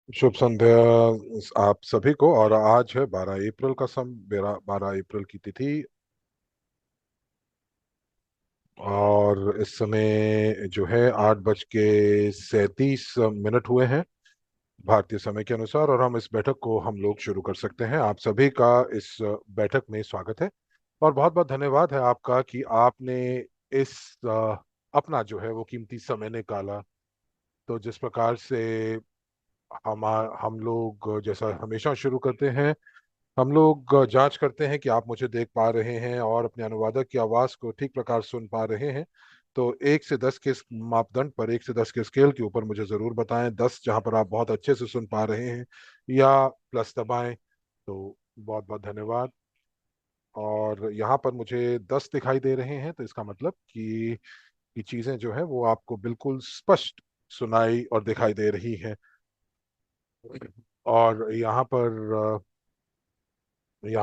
शुभ संध्या आप सभी को। और आज है 12 अप्रैल का 12 अप्रैल की तिथि। और इस समय जो है 8:37 हुए हैं भारतीय समय के अनुसार। और हम इस बैठक को हम लोग शुरू कर सकते हैं। आप सभी का इस बैठक में स्वागत है। और बहुत बहुत धन्यवाद है आपका कि आपने इस अपना जो है वो कीमती समय निकाला। तो जिस प्रकार से हम हम लोग जैसा हमेशा शुरू करते हैं, हम लोग जांच करते हैं कि आप मुझे देख पा रहे हैं और अपने अनुवादक की आवाज को ठीक प्रकार सुन पा रहे हैं। तो 1 से 10 के इस मापदंड पर, 1 से 10 के स्केल के ऊपर मुझे जरूर बताएं। 10 जहां पर आप बहुत अच्छे से सुन पा रहे हैं, या प्लस दबाएं। तो बहुत बहुत धन्यवाद। और यहाँ पर मुझे 10 दिखाई दे रहे हैं, तो इसका मतलब कि चीजें जो है वो आपको बिल्कुल स्पष्ट सुनाई और दिखाई दे रही हैं। और यहाँ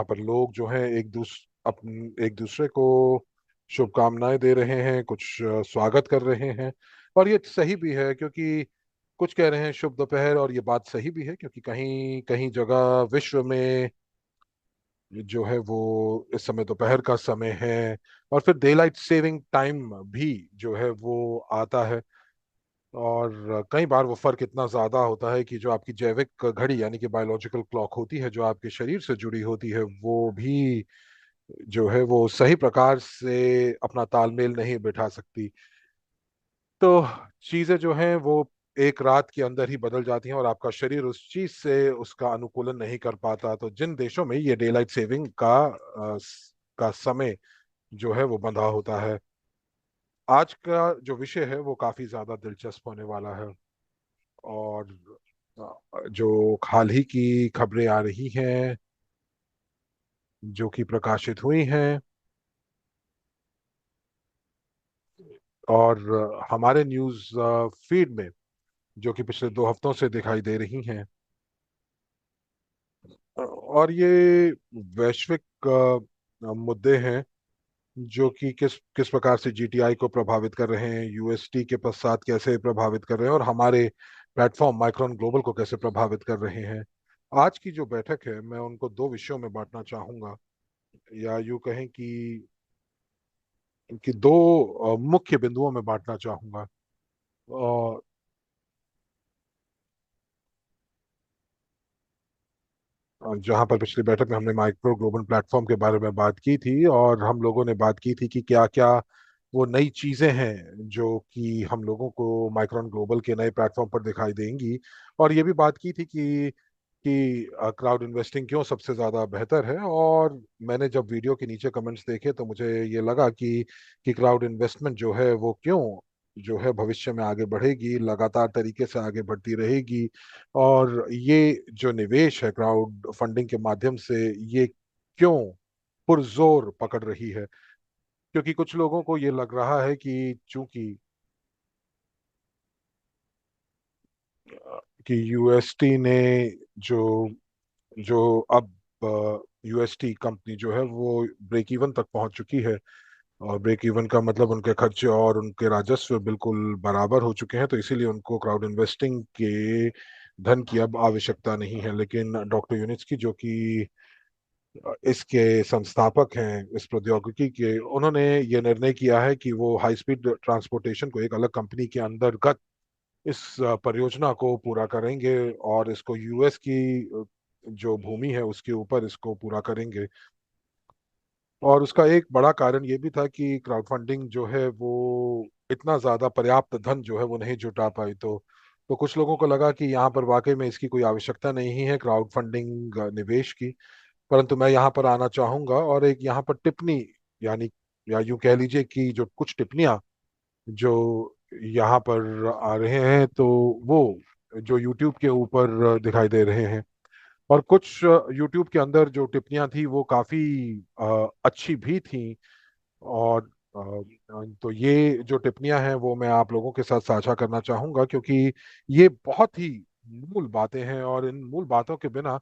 पर लोग जो हैं एक दूसरे को शुभकामनाएं दे रहे हैं, कुछ स्वागत कर रहे हैं। और ये सही भी है, क्योंकि कुछ कह रहे हैं शुभ दोपहर, और ये बात सही भी है क्योंकि कहीं कहीं जगह विश्व में जो है वो इस समय दोपहर का समय है। और फिर डे लाइट सेविंग टाइम भी जो है वो आता है। और कई बार वो फर्क इतना ज्यादा होता है कि जो आपकी जैविक घड़ी यानी कि बायोलॉजिकल क्लॉक होती है, जो आपके शरीर से जुड़ी होती है, वो भी जो है वो सही प्रकार से अपना तालमेल नहीं बिठा सकती। तो चीजें जो हैं वो एक रात के अंदर ही बदल जाती हैं, और आपका शरीर उस चीज से उसका अनुकूलन नहीं कर पाता। तो जिन देशों में ये डे लाइट सेविंग का समय जो है वो बंधा होता है। आज का जो विषय है वो काफी ज्यादा दिलचस्प होने वाला है। और जो हाल ही की खबरें आ रही हैं, जो कि प्रकाशित हुई हैं, और हमारे न्यूज फीड में जो कि पिछले 2 हफ्तों से दिखाई दे रही हैं। और ये वैश्विक मुद्दे हैं, जो कि किस किस प्रकार से जीटीआई को प्रभावित कर रहे हैं, यूएसटी के पश्चात कैसे प्रभावित कर रहे हैं, और हमारे प्लेटफॉर्म माइक्रोन ग्लोबल को कैसे प्रभावित कर रहे हैं। आज की जो बैठक है, मैं उनको दो विषयों में बांटना चाहूंगा, या यूं कहें कि दो मुख्य बिंदुओं में बांटना चाहूंगा। और जहां पर पिछली बैठक में हमने माइक्रो ग्लोबल प्लेटफॉर्म के बारे में बात की थी, और हम लोगों ने बात की थी कि क्या क्या वो नई चीजें हैं जो कि हम लोगों को माइक्रोन ग्लोबल के नए प्लेटफॉर्म पर दिखाई देंगी। और ये भी बात की थी कि क्राउड इन्वेस्टिंग क्यों सबसे ज्यादा बेहतर है। और मैंने जब वीडियो के नीचे कमेंट्स देखे, तो मुझे ये लगा कि क्राउड इन्वेस्टमेंट जो है वो क्यों जो है भविष्य में आगे बढ़ेगी, लगातार तरीके से आगे बढ़ती रहेगी। और ये जो निवेश है क्राउड फंडिंग के माध्यम से, ये क्यों पुरजोर पकड़ रही है। क्योंकि कुछ लोगों को ये लग रहा है कि यूएसटी ने जो जो अब यूएसटी कंपनी जो है वो ब्रेक इवन तक पहुंच चुकी है। और ब्रेक इवन का मतलब उनके खर्चे और उनके राजस्व बिल्कुल बराबर हो चुके हैं, तो इसीलिए उनको क्राउड इन्वेस्टिंग के धन की अब आवश्यकता नहीं है। लेकिन डॉक्टर यूनिस्की, जो कि इसके संस्थापक हैं, इस प्रौद्योगिकी के, उन्होंने ये निर्णय किया है कि वो हाई स्पीड ट्रांसपोर्टेशन को एक अलग कंपनी के अंतर्गत इस परियोजना को पूरा करेंगे, और इसको यूएस की जो भूमि है उसके ऊपर इसको पूरा करेंगे। और उसका एक बड़ा कारण ये भी था कि क्राउड फंडिंग जो है वो इतना ज्यादा पर्याप्त धन जो है वो नहीं जुटा पाई। तो कुछ लोगों को लगा कि यहाँ पर वाकई में इसकी कोई आवश्यकता नहीं है क्राउड फंडिंग निवेश की। परंतु मैं यहाँ पर आना चाहूंगा और एक यहाँ पर टिप्पणी, यानी या यूं कह लीजिए कि जो कुछ टिप्पणियां जो यहाँ पर आ रहे हैं, तो वो जो YouTube के ऊपर दिखाई दे रहे हैं। और कुछ YouTube के अंदर जो टिप्पणियां थी वो काफी अच्छी भी थी। और तो ये जो टिप्पणियां हैं वो मैं आप लोगों के साथ साझा करना चाहूंगा, क्योंकि ये बहुत ही मूल बातें हैं, और इन मूल बातों के बिना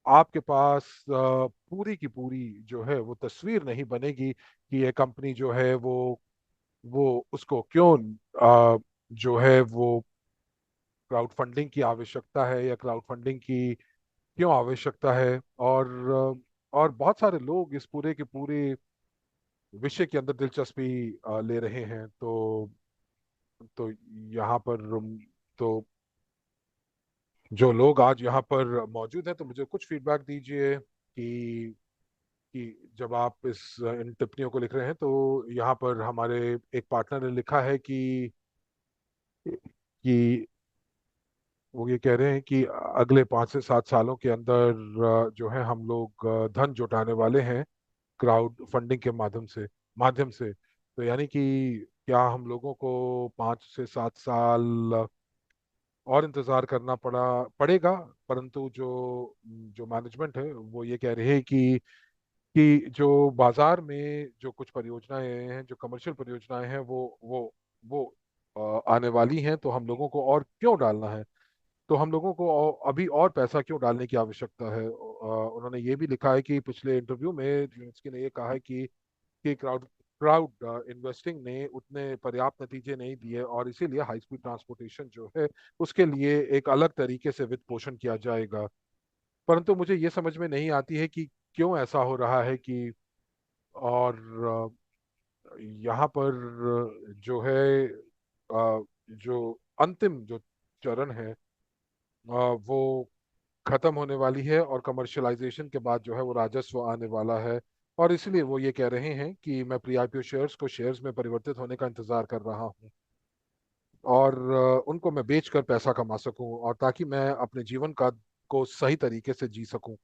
आपके पास पूरी की पूरी जो है वो तस्वीर नहीं बनेगी कि ये कंपनी जो है वो उसको क्यों जो है वो क्राउड फंडिंग की आवश्यकता है या क्राउड फंडिंग की क्यों आवश्यकता है, और बहुत सारे लोग इस पूरे के पूरे विषय के अंदर दिलचस्पी ले रहे हैं। तो यहाँ पर तो जो लोग आज यहाँ पर मौजूद हैं, तो मुझे कुछ फीडबैक दीजिए कि जब आप इन टिप्पणियों को लिख रहे हैं, तो यहाँ पर हमारे एक पार्टनर ने लिखा है कि वो ये कह रहे हैं कि अगले 5 से 7 सालों के अंदर जो है हम लोग धन जुटाने वाले हैं क्राउड फंडिंग के माध्यम से। तो यानी कि क्या हम लोगों को 5 से 7 साल और इंतजार करना पड़ेगा। परंतु जो जो मैनेजमेंट है वो ये कह रही है कि जो बाजार में जो कुछ परियोजनाएं हैं, जो कमर्शियल परियोजनाएं हैं, वो आने वाली हैं। तो हम लोगों को और क्यों डालना है, तो हम लोगों को अभी और पैसा क्यों डालने की आवश्यकता है। उन्होंने ये भी लिखा है कि पिछले इंटरव्यू में ज़ेलेंस्की ने ये कहा है कि क्राउड क्राउड इन्वेस्टिंग ने उतने पर्याप्त नतीजे नहीं दिए, और इसीलिए हाई स्पीड ट्रांसपोर्टेशन जो है उसके लिए एक अलग तरीके से वित्त पोषण किया जाएगा। परंतु मुझे ये समझ में नहीं आती है कि क्यों ऐसा हो रहा है कि, और यहाँ पर जो है जो अंतिम जो चरण है वो खत्म होने वाली है, और कमर्शलाइजेशन के बाद जो है वो राजस्व आने वाला है। और इसलिए वो ये कह रहे हैं कि मैं प्री आईपीओ शेयर्स को शेयर्स में परिवर्तित होने का इंतजार कर रहा हूँ, और उनको मैं बेचकर पैसा कमा सकूं, और ताकि मैं अपने जीवन का को सही तरीके से जी सकूं।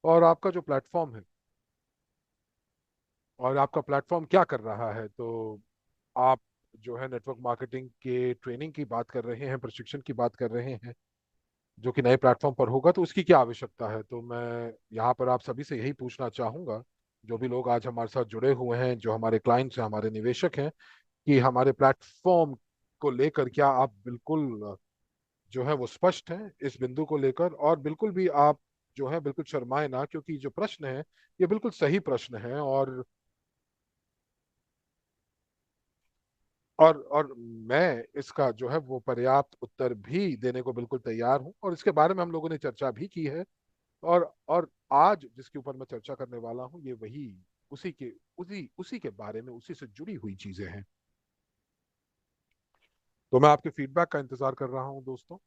और आपका जो प्लेटफॉर्म है, और आपका प्लेटफॉर्म क्या कर रहा है, तो आप जो है नेटवर्क मार्केटिंग के ट्रेनिंग की बात कर रहे हैं, प्रशिक्षण की बात कर रहे हैं, जो कि नए प्लेटफॉर्म पर होगा। तो उसकी क्या आवश्यकता है। तो मैं यहाँ पर आप सभी से यही पूछना चाहूंगा, जो भी लोग आज हमारे साथ जुड़े हुए हैं, जो हमारे क्लाइंट्स हैं, हमारे निवेशक हैं, कि हमारे प्लेटफॉर्म को लेकर क्या आप बिल्कुल जो है वो स्पष्ट हैं इस बिंदु को लेकर, और बिल्कुल भी आप जो है बिल्कुल शर्माए ना, क्योंकि जो प्रश्न है ये बिल्कुल सही प्रश्न है। और मैं इसका जो है वो पर्याप्त उत्तर भी देने को बिल्कुल तैयार हूं, और इसके बारे में हम लोगों ने चर्चा भी की है। और आज जिसके ऊपर मैं चर्चा करने वाला हूँ, ये वही उसी के बारे में, उसी से जुड़ी हुई चीजें हैं। तो मैं आपके फीडबैक का इंतजार कर रहा हूँ दोस्तों।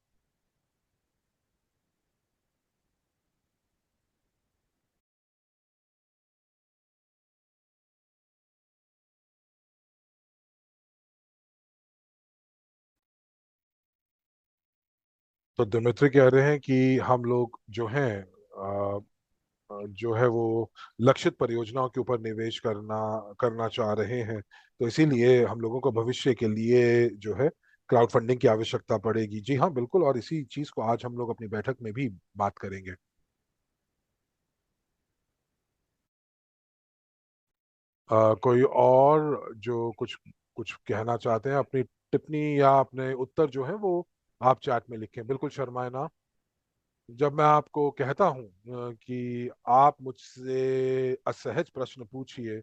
तो दिमित्री कह रहे हैं कि हम लोग जो हैं जो है वो लक्षित परियोजनाओं के ऊपर निवेश करना करना चाह रहे हैं। तो इसीलिए हम लोगों को भविष्य के लिए जो है क्राउड फंडिंग की आवश्यकता पड़ेगी। जी हाँ, बिल्कुल, और इसी चीज को आज हम लोग अपनी बैठक में भी बात करेंगे। कोई और जो कुछ कुछ कहना चाहते हैं, अपनी टिप्पणी या अपने उत्तर जो है वो आप चैट में लिखें, बिल्कुल शर्माए ना। जब मैं आपको कहता हूं कि आप मुझसे असहज प्रश्न पूछिए,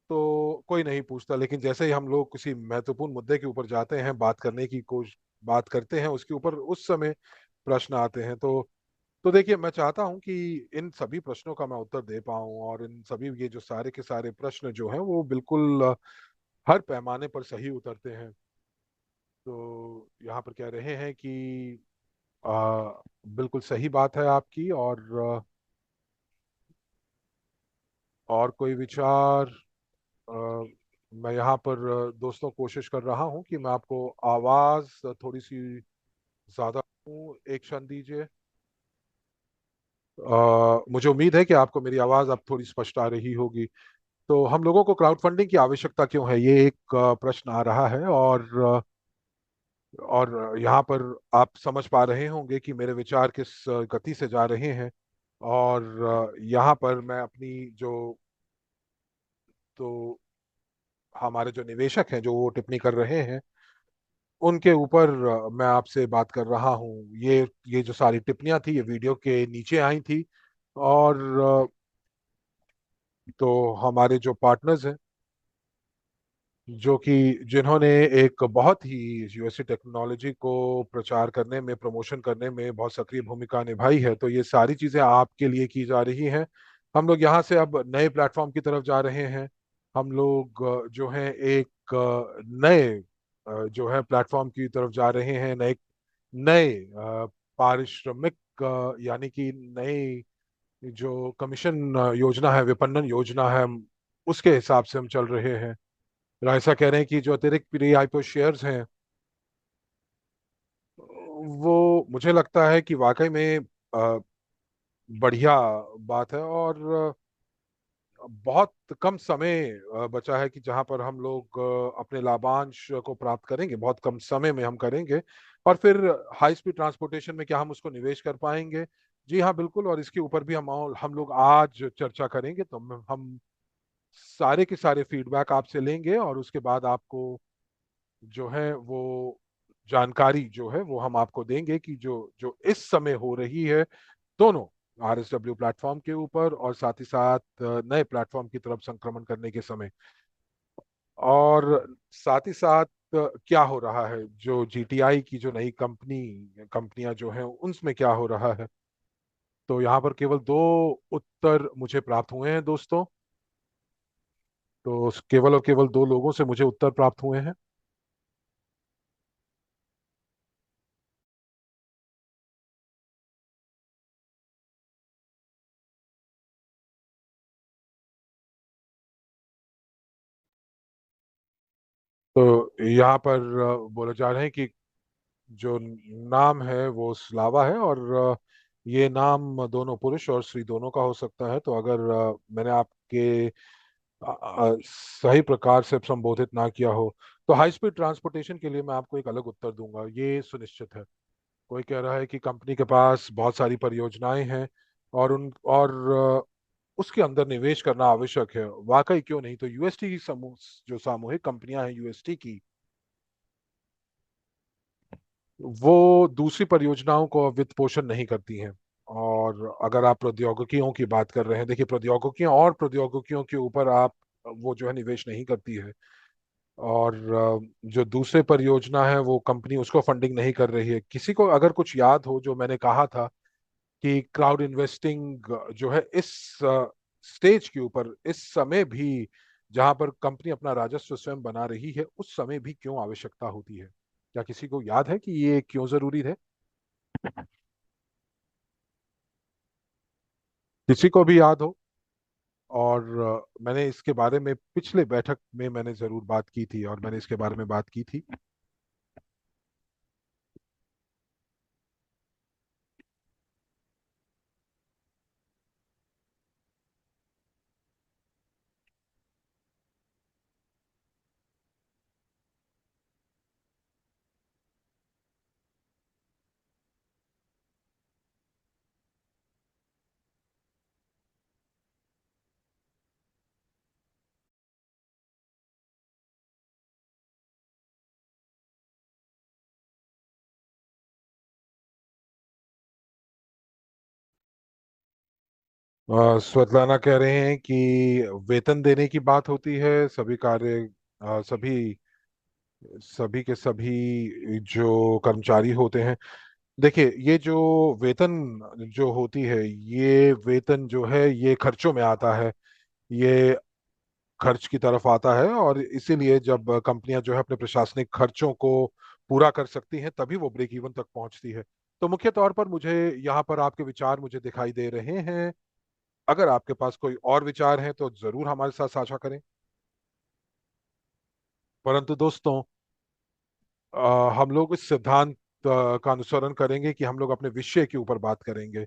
तो कोई नहीं पूछता, लेकिन जैसे ही हम लोग किसी महत्वपूर्ण मुद्दे के ऊपर जाते हैं, बात करने की कोशिश बात करते हैं उसके ऊपर, उस समय प्रश्न आते हैं। तो देखिए, मैं चाहता हूं कि इन सभी प्रश्नों का मैं उत्तर दे पाऊं, और इन सभी ये जो सारे के सारे प्रश्न जो हैं वो बिल्कुल हर पैमाने पर सही उतरते हैं। तो यहाँ पर कह रहे हैं कि बिल्कुल सही बात है आपकी, और कोई विचार। अ, मैं यहाँ पर दोस्तों कोशिश कर रहा हूँ कि मैं आपको आवाज थोड़ी सी ज्यादा दूं। एक क्षण दीजिए। मुझे उम्मीद है कि आपको मेरी आवाज अब थोड़ी स्पष्ट आ रही होगी। तो हम लोगों को क्राउड फंडिंग की आवश्यकता क्यों है, ये एक प्रश्न आ रहा है। और यहाँ पर आप समझ पा रहे होंगे कि मेरे विचार किस गति से जा रहे हैं। और यहाँ पर मैं अपनी जो तो हमारे जो निवेशक हैं, जो वो टिप्पणी कर रहे हैं, उनके ऊपर मैं आपसे बात कर रहा हूँ। ये जो सारी टिप्पणियां थी, ये वीडियो के नीचे आई थी। और तो हमारे जो पार्टनर्स हैं, जो कि जिन्होंने एक बहुत ही यूएसए टेक्नोलॉजी को प्रचार करने में, प्रमोशन करने में बहुत सक्रिय भूमिका निभाई है। तो ये सारी चीजें आपके लिए की जा रही हैं। हम लोग यहाँ से अब नए प्लेटफॉर्म की तरफ जा रहे हैं। हम लोग जो है एक नए जो है प्लेटफॉर्म की तरफ जा रहे हैं। नए नए पारिश्रमिक यानी कि नई जो कमीशन योजना है, विपणन योजना है, उसके हिसाब से हम चल रहे हैं। रायसा कह रहे हैं कि जो अतिरिक्त प्री आईपीओ शेयर्स हैं, वो मुझे लगता है कि वाकई में बढ़िया बात है। और बहुत कम समय बचा है कि जहां पर हम लोग अपने लाभांश को प्राप्त करेंगे, बहुत कम समय में हम करेंगे। और फिर हाई स्पीड ट्रांसपोर्टेशन में क्या हम उसको निवेश कर पाएंगे? जी हाँ, बिल्कुल। और इसके ऊपर भी हम लोग आज चर्चा करेंगे। तो हम सारे के सारे फीडबैक आपसे लेंगे, और उसके बाद आपको जो है वो जानकारी जो है वो हम आपको देंगे कि जो जो इस समय हो रही है दोनों आरएसडब्ल्यू प्लेटफॉर्म के ऊपर, और साथ ही साथ नए प्लेटफॉर्म की तरफ संक्रमण करने के समय, और साथ ही साथ क्या हो रहा है जो जीटीआई की जो नई कंपनियां जो हैं उनमें क्या हो रहा है। तो यहाँ पर केवल दो उत्तर मुझे प्राप्त हुए हैं दोस्तों। तो केवल और केवल दो लोगों से मुझे उत्तर प्राप्त हुए हैं। तो यहाँ पर बोले जा रहे हैं कि जो नाम है वो स्लावा है, और ये नाम दोनों पुरुष और स्त्री दोनों का हो सकता है। तो अगर मैंने आपके सही प्रकार से संबोधित ना किया हो, तो हाई स्पीड ट्रांसपोर्टेशन के लिए मैं आपको एक अलग उत्तर दूंगा, ये सुनिश्चित है। कोई कह रहा है कि कंपनी के पास बहुत सारी परियोजनाएं हैं, और उसके अंदर निवेश करना आवश्यक है। वाकई क्यों नहीं? तो यूएसटी की समूह जो सामूहिक कंपनियां हैं यूएसटी की, वो दूसरी परियोजनाओं को वित्त पोषण नहीं करती हैं। और अगर आप प्रौद्योगिकियों की बात कर रहे हैं, देखिए प्रौद्योगिकियों और प्रौद्योगिकियों के ऊपर आप वो जो है निवेश नहीं करती है। और जो दूसरे परियोजना है वो कंपनी उसको फंडिंग नहीं कर रही है। किसी को अगर कुछ याद हो जो मैंने कहा था कि क्राउड इन्वेस्टिंग जो है इस स्टेज के ऊपर, इस समय भी जहां पर कंपनी अपना राजस्व स्वयं बना रही है, उस समय भी क्यों आवश्यकता होती है? क्या किसी को याद है कि ये क्यों जरूरी है? किसी को भी याद हो? और मैंने इसके बारे में पिछले बैठक में मैंने जरूर बात की थी, और मैंने इसके बारे में बात की थी। स्वेतलाना कह रहे हैं कि वेतन देने की बात होती है, सभी कार्य सभी सभी के सभी जो कर्मचारी होते हैं। देखिए, ये जो वेतन जो होती है, ये वेतन जो है ये खर्चों में आता है। ये खर्च की तरफ आता है, और इसीलिए जब कंपनियां जो है अपने प्रशासनिक खर्चों को पूरा कर सकती हैं तभी वो ब्रेक इवन तक पहुंचती है। तो मुख्य तौर पर मुझे यहाँ पर आपके विचार मुझे दिखाई दे रहे हैं। अगर आपके पास कोई और विचार हैं तो जरूर हमारे साथ साझा करें। परंतु दोस्तों, हम लोग इस सिद्धांत का अनुसरण करेंगे कि हम लोग अपने विषय के ऊपर बात करेंगे।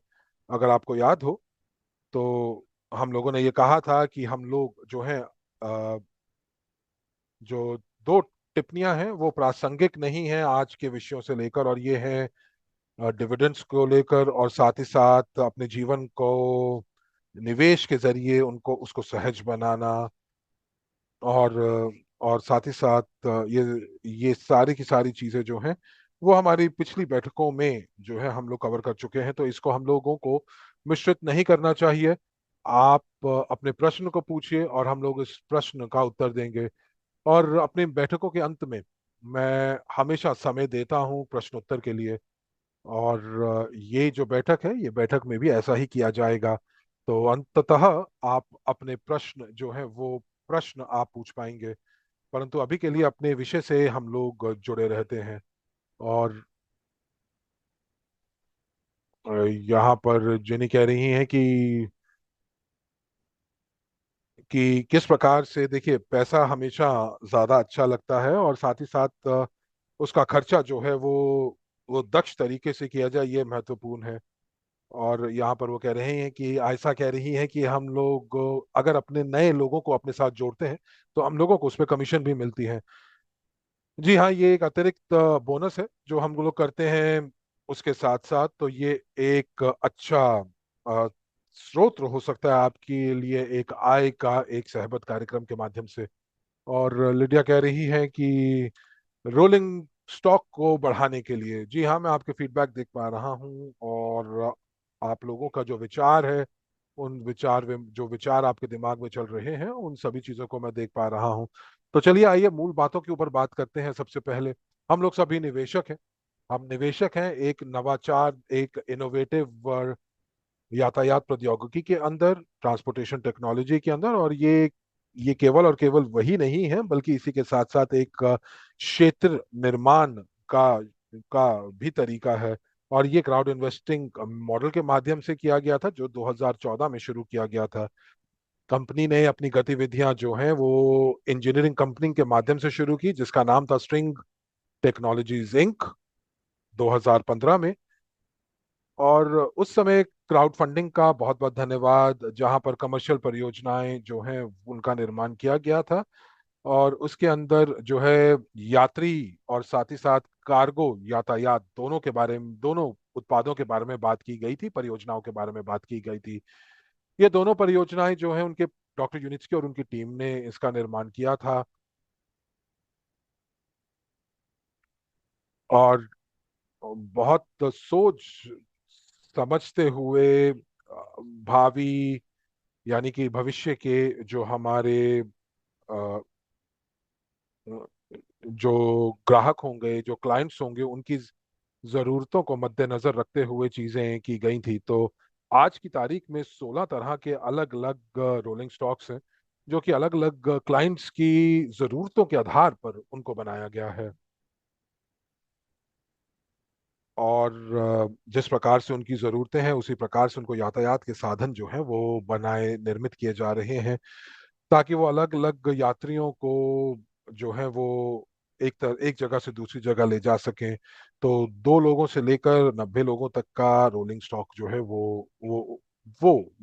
अगर आपको याद हो तो हम लोगों ने ये कहा था कि हम लोग जो है जो दो टिप्पणियां हैं वो प्रासंगिक नहीं है आज के विषयों से लेकर, और ये है डिविडेंड्स को लेकर, और साथ ही साथ अपने जीवन को निवेश के जरिए उनको उसको सहज बनाना। और और साथ ही साथ ये सारी की सारी चीजें जो हैं वो हमारी पिछली बैठकों में जो है हम लोग कवर कर चुके हैं। तो इसको हम लोगों को मिश्रित नहीं करना चाहिए। आप अपने प्रश्न को पूछिए और हम लोग इस प्रश्न का उत्तर देंगे। और अपनी बैठकों के अंत में मैं हमेशा समय देता हूँ प्रश्नोत्तर के लिए। और ये जो बैठक है, ये बैठक में भी ऐसा ही किया जाएगा। तो अंततः आप अपने प्रश्न जो है वो प्रश्न आप पूछ पाएंगे, परंतु अभी के लिए अपने विषय से हम लोग जुड़े रहते हैं। और यहाँ पर जेनी कह रही हैं कि किस प्रकार से, देखिए पैसा हमेशा ज्यादा अच्छा लगता है, और साथ ही साथ उसका खर्चा जो है वो दक्ष तरीके से किया जाए, ये महत्वपूर्ण है। और यहाँ पर वो कह रहे हैं कि आयशा कह रही है कि हम लोग अगर अपने नए लोगों को अपने साथ जोड़ते हैं तो हम लोगों को उस पर कमीशन भी मिलती है। जी हाँ, ये एक अतिरिक्त बोनस है जो हम लोग करते हैं। उसके साथ साथ तो ये एक अच्छा अ, स्रोत हो सकता है आपके लिए, एक आय का एक सहबत कार्यक्रम के माध्यम से। और लिडिया कह रही है कि रोलिंग स्टॉक को बढ़ाने के लिए, जी हाँ, मैं आपके फीडबैक देख पा रहा हूँ। और आप लोगों का जो विचार है, उन विचार में जो विचार आपके दिमाग में चल रहे हैं, उन सभी चीजों को मैं देख पा रहा हूँ। तो चलिए आइए मूल बातों के ऊपर बात करते हैं। सबसे पहले, हम लोग सभी निवेशक हैं। हम निवेशक हैं एक नवाचार, एक इनोवेटिव यातायात प्रौद्योगिकी के अंदर, ट्रांसपोर्टेशन टेक्नोलॉजी के अंदर। और ये केवल और केवल वही नहीं है, बल्कि इसी के साथ साथ एक क्षेत्र निर्माण का का भी तरीका है। और ये क्राउड इन्वेस्टिंग मॉडल के माध्यम से किया गया था, जो 2014 में शुरू किया गया था। कंपनी ने अपनी गतिविधियां जो हैं वो इंजीनियरिंग कंपनी के माध्यम से शुरू की, जिसका नाम था स्ट्रिंग टेक्नोलॉजीज इंक, 2015 में। और उस समय क्राउड फंडिंग का बहुत बहुत धन्यवाद, जहां पर कमर्शियल परियोजनाएं जो हैं उनका निर्माण किया गया था। और उसके अंदर जो है यात्री और साथ ही साथ कार्गो यातायात दोनों के बारे में, दोनों उत्पादों के बारे में बात की गई थी, परियोजनाओं के बारे में बात की गई थी। ये दोनों परियोजनाएं जो हैं उनके डॉक्टर यूनिट्स की और उनकी टीम ने इसका निर्माण किया था। और बहुत सोच समझते हुए भावी, यानी कि भविष्य के जो हमारे अ, जो ग्राहक होंगे, जो क्लाइंट्स होंगे, उनकी जरूरतों को मद्देनजर रखते हुए चीजें की गई थी। तो आज की तारीख में 16 तरह के अलग अलग रोलिंग स्टॉक्स हैं, जो कि अलग अलग क्लाइंट्स की जरूरतों के आधार पर उनको बनाया गया है। और जिस प्रकार से उनकी ज़रूरतें हैं, उसी प्रकार से उनको यातायात के साधन जो हैं वो बनाए, निर्मित किए जा रहे हैं, ताकि वो अलग अलग यात्रियों को जो है वो एक जगह से दूसरी जगह ले जा सकें। तो 2 लोगों से लेकर 90 लोगों तक का रोलिंग स्टॉक जो है वो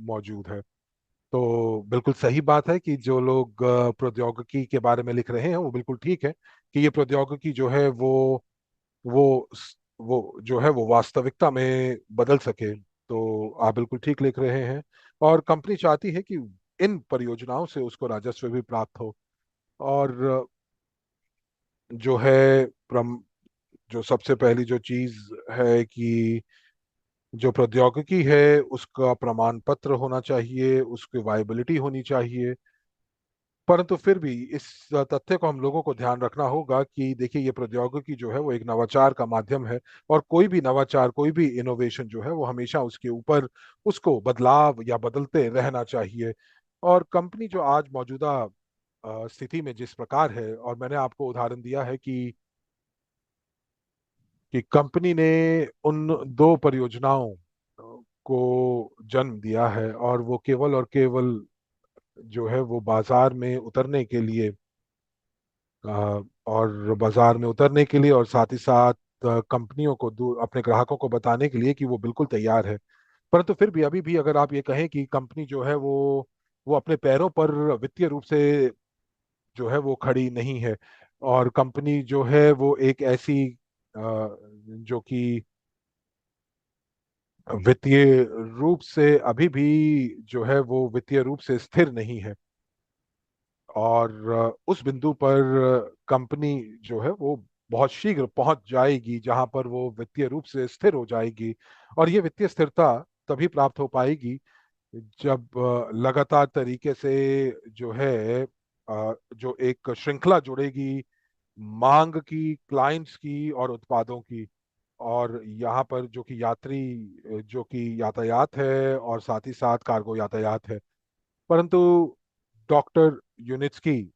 मौजूद है। तो बिल्कुल सही बात है कि जो लोग प्रौद्योगिकी के बारे में लिख रहे हैं, वो बिल्कुल ठीक है कि ये प्रौद्योगिकी जो है वो वो जो है वो वास्तविकता में बदल सके। तो आप बिल्कुल ठीक लिख रहे हैं। और कंपनी चाहती है कि इन परियोजनाओं से उसको राजस्व भी प्राप्त हो। और जो है जो सबसे पहली जो चीज है कि जो प्रौद्योगिकी है उसका प्रमाण पत्र होना चाहिए, उसकी वायबिलिटी होनी चाहिए। परंतु फिर भी इस तथ्य को हम लोगों को ध्यान रखना होगा कि देखिए, ये प्रौद्योगिकी जो है वो एक नवाचार का माध्यम है। और कोई भी नवाचार, कोई भी इनोवेशन जो है वो हमेशा उसके ऊपर उसको बदलाव या बदलते रहना चाहिए। और कंपनी जो आज मौजूदा स्थिति में जिस प्रकार है, और मैंने आपको उदाहरण दिया है कि कंपनी ने उन 2 परियोजनाओं को जन्म दिया है, और वो केवल और केवल जो है वो बाजार में उतरने के लिए, और बाजार में उतरने के लिए, और साथ ही साथ कंपनियों को दूर अपने ग्राहकों को बताने के लिए कि वो बिल्कुल तैयार है। परंतु फिर भी अभी भी अगर आप ये कहें कि कंपनी जो है वो अपने पैरों पर वित्तीय रूप से जो है वो खड़ी नहीं है, और कंपनी जो है वो एक ऐसी जो कि वित्तीय रूप से अभी भी जो है वो वित्तीय रूप से स्थिर नहीं है। और उस बिंदु पर कंपनी जो है वो बहुत शीघ्र पहुंच जाएगी जहां पर वो वित्तीय रूप से स्थिर हो जाएगी। और ये वित्तीय स्थिरता तभी प्राप्त हो पाएगी जब लगातार तरीके से जो है जो एक श्रृंखला जुड़ेगी मांग की, क्लाइंट्स की और उत्पादों की। और यहाँ पर जो कि यात्री, जो कि यातायात है और साथ ही साथ कार्गो यातायात है। परंतु डॉक्टर यूनिट्सकी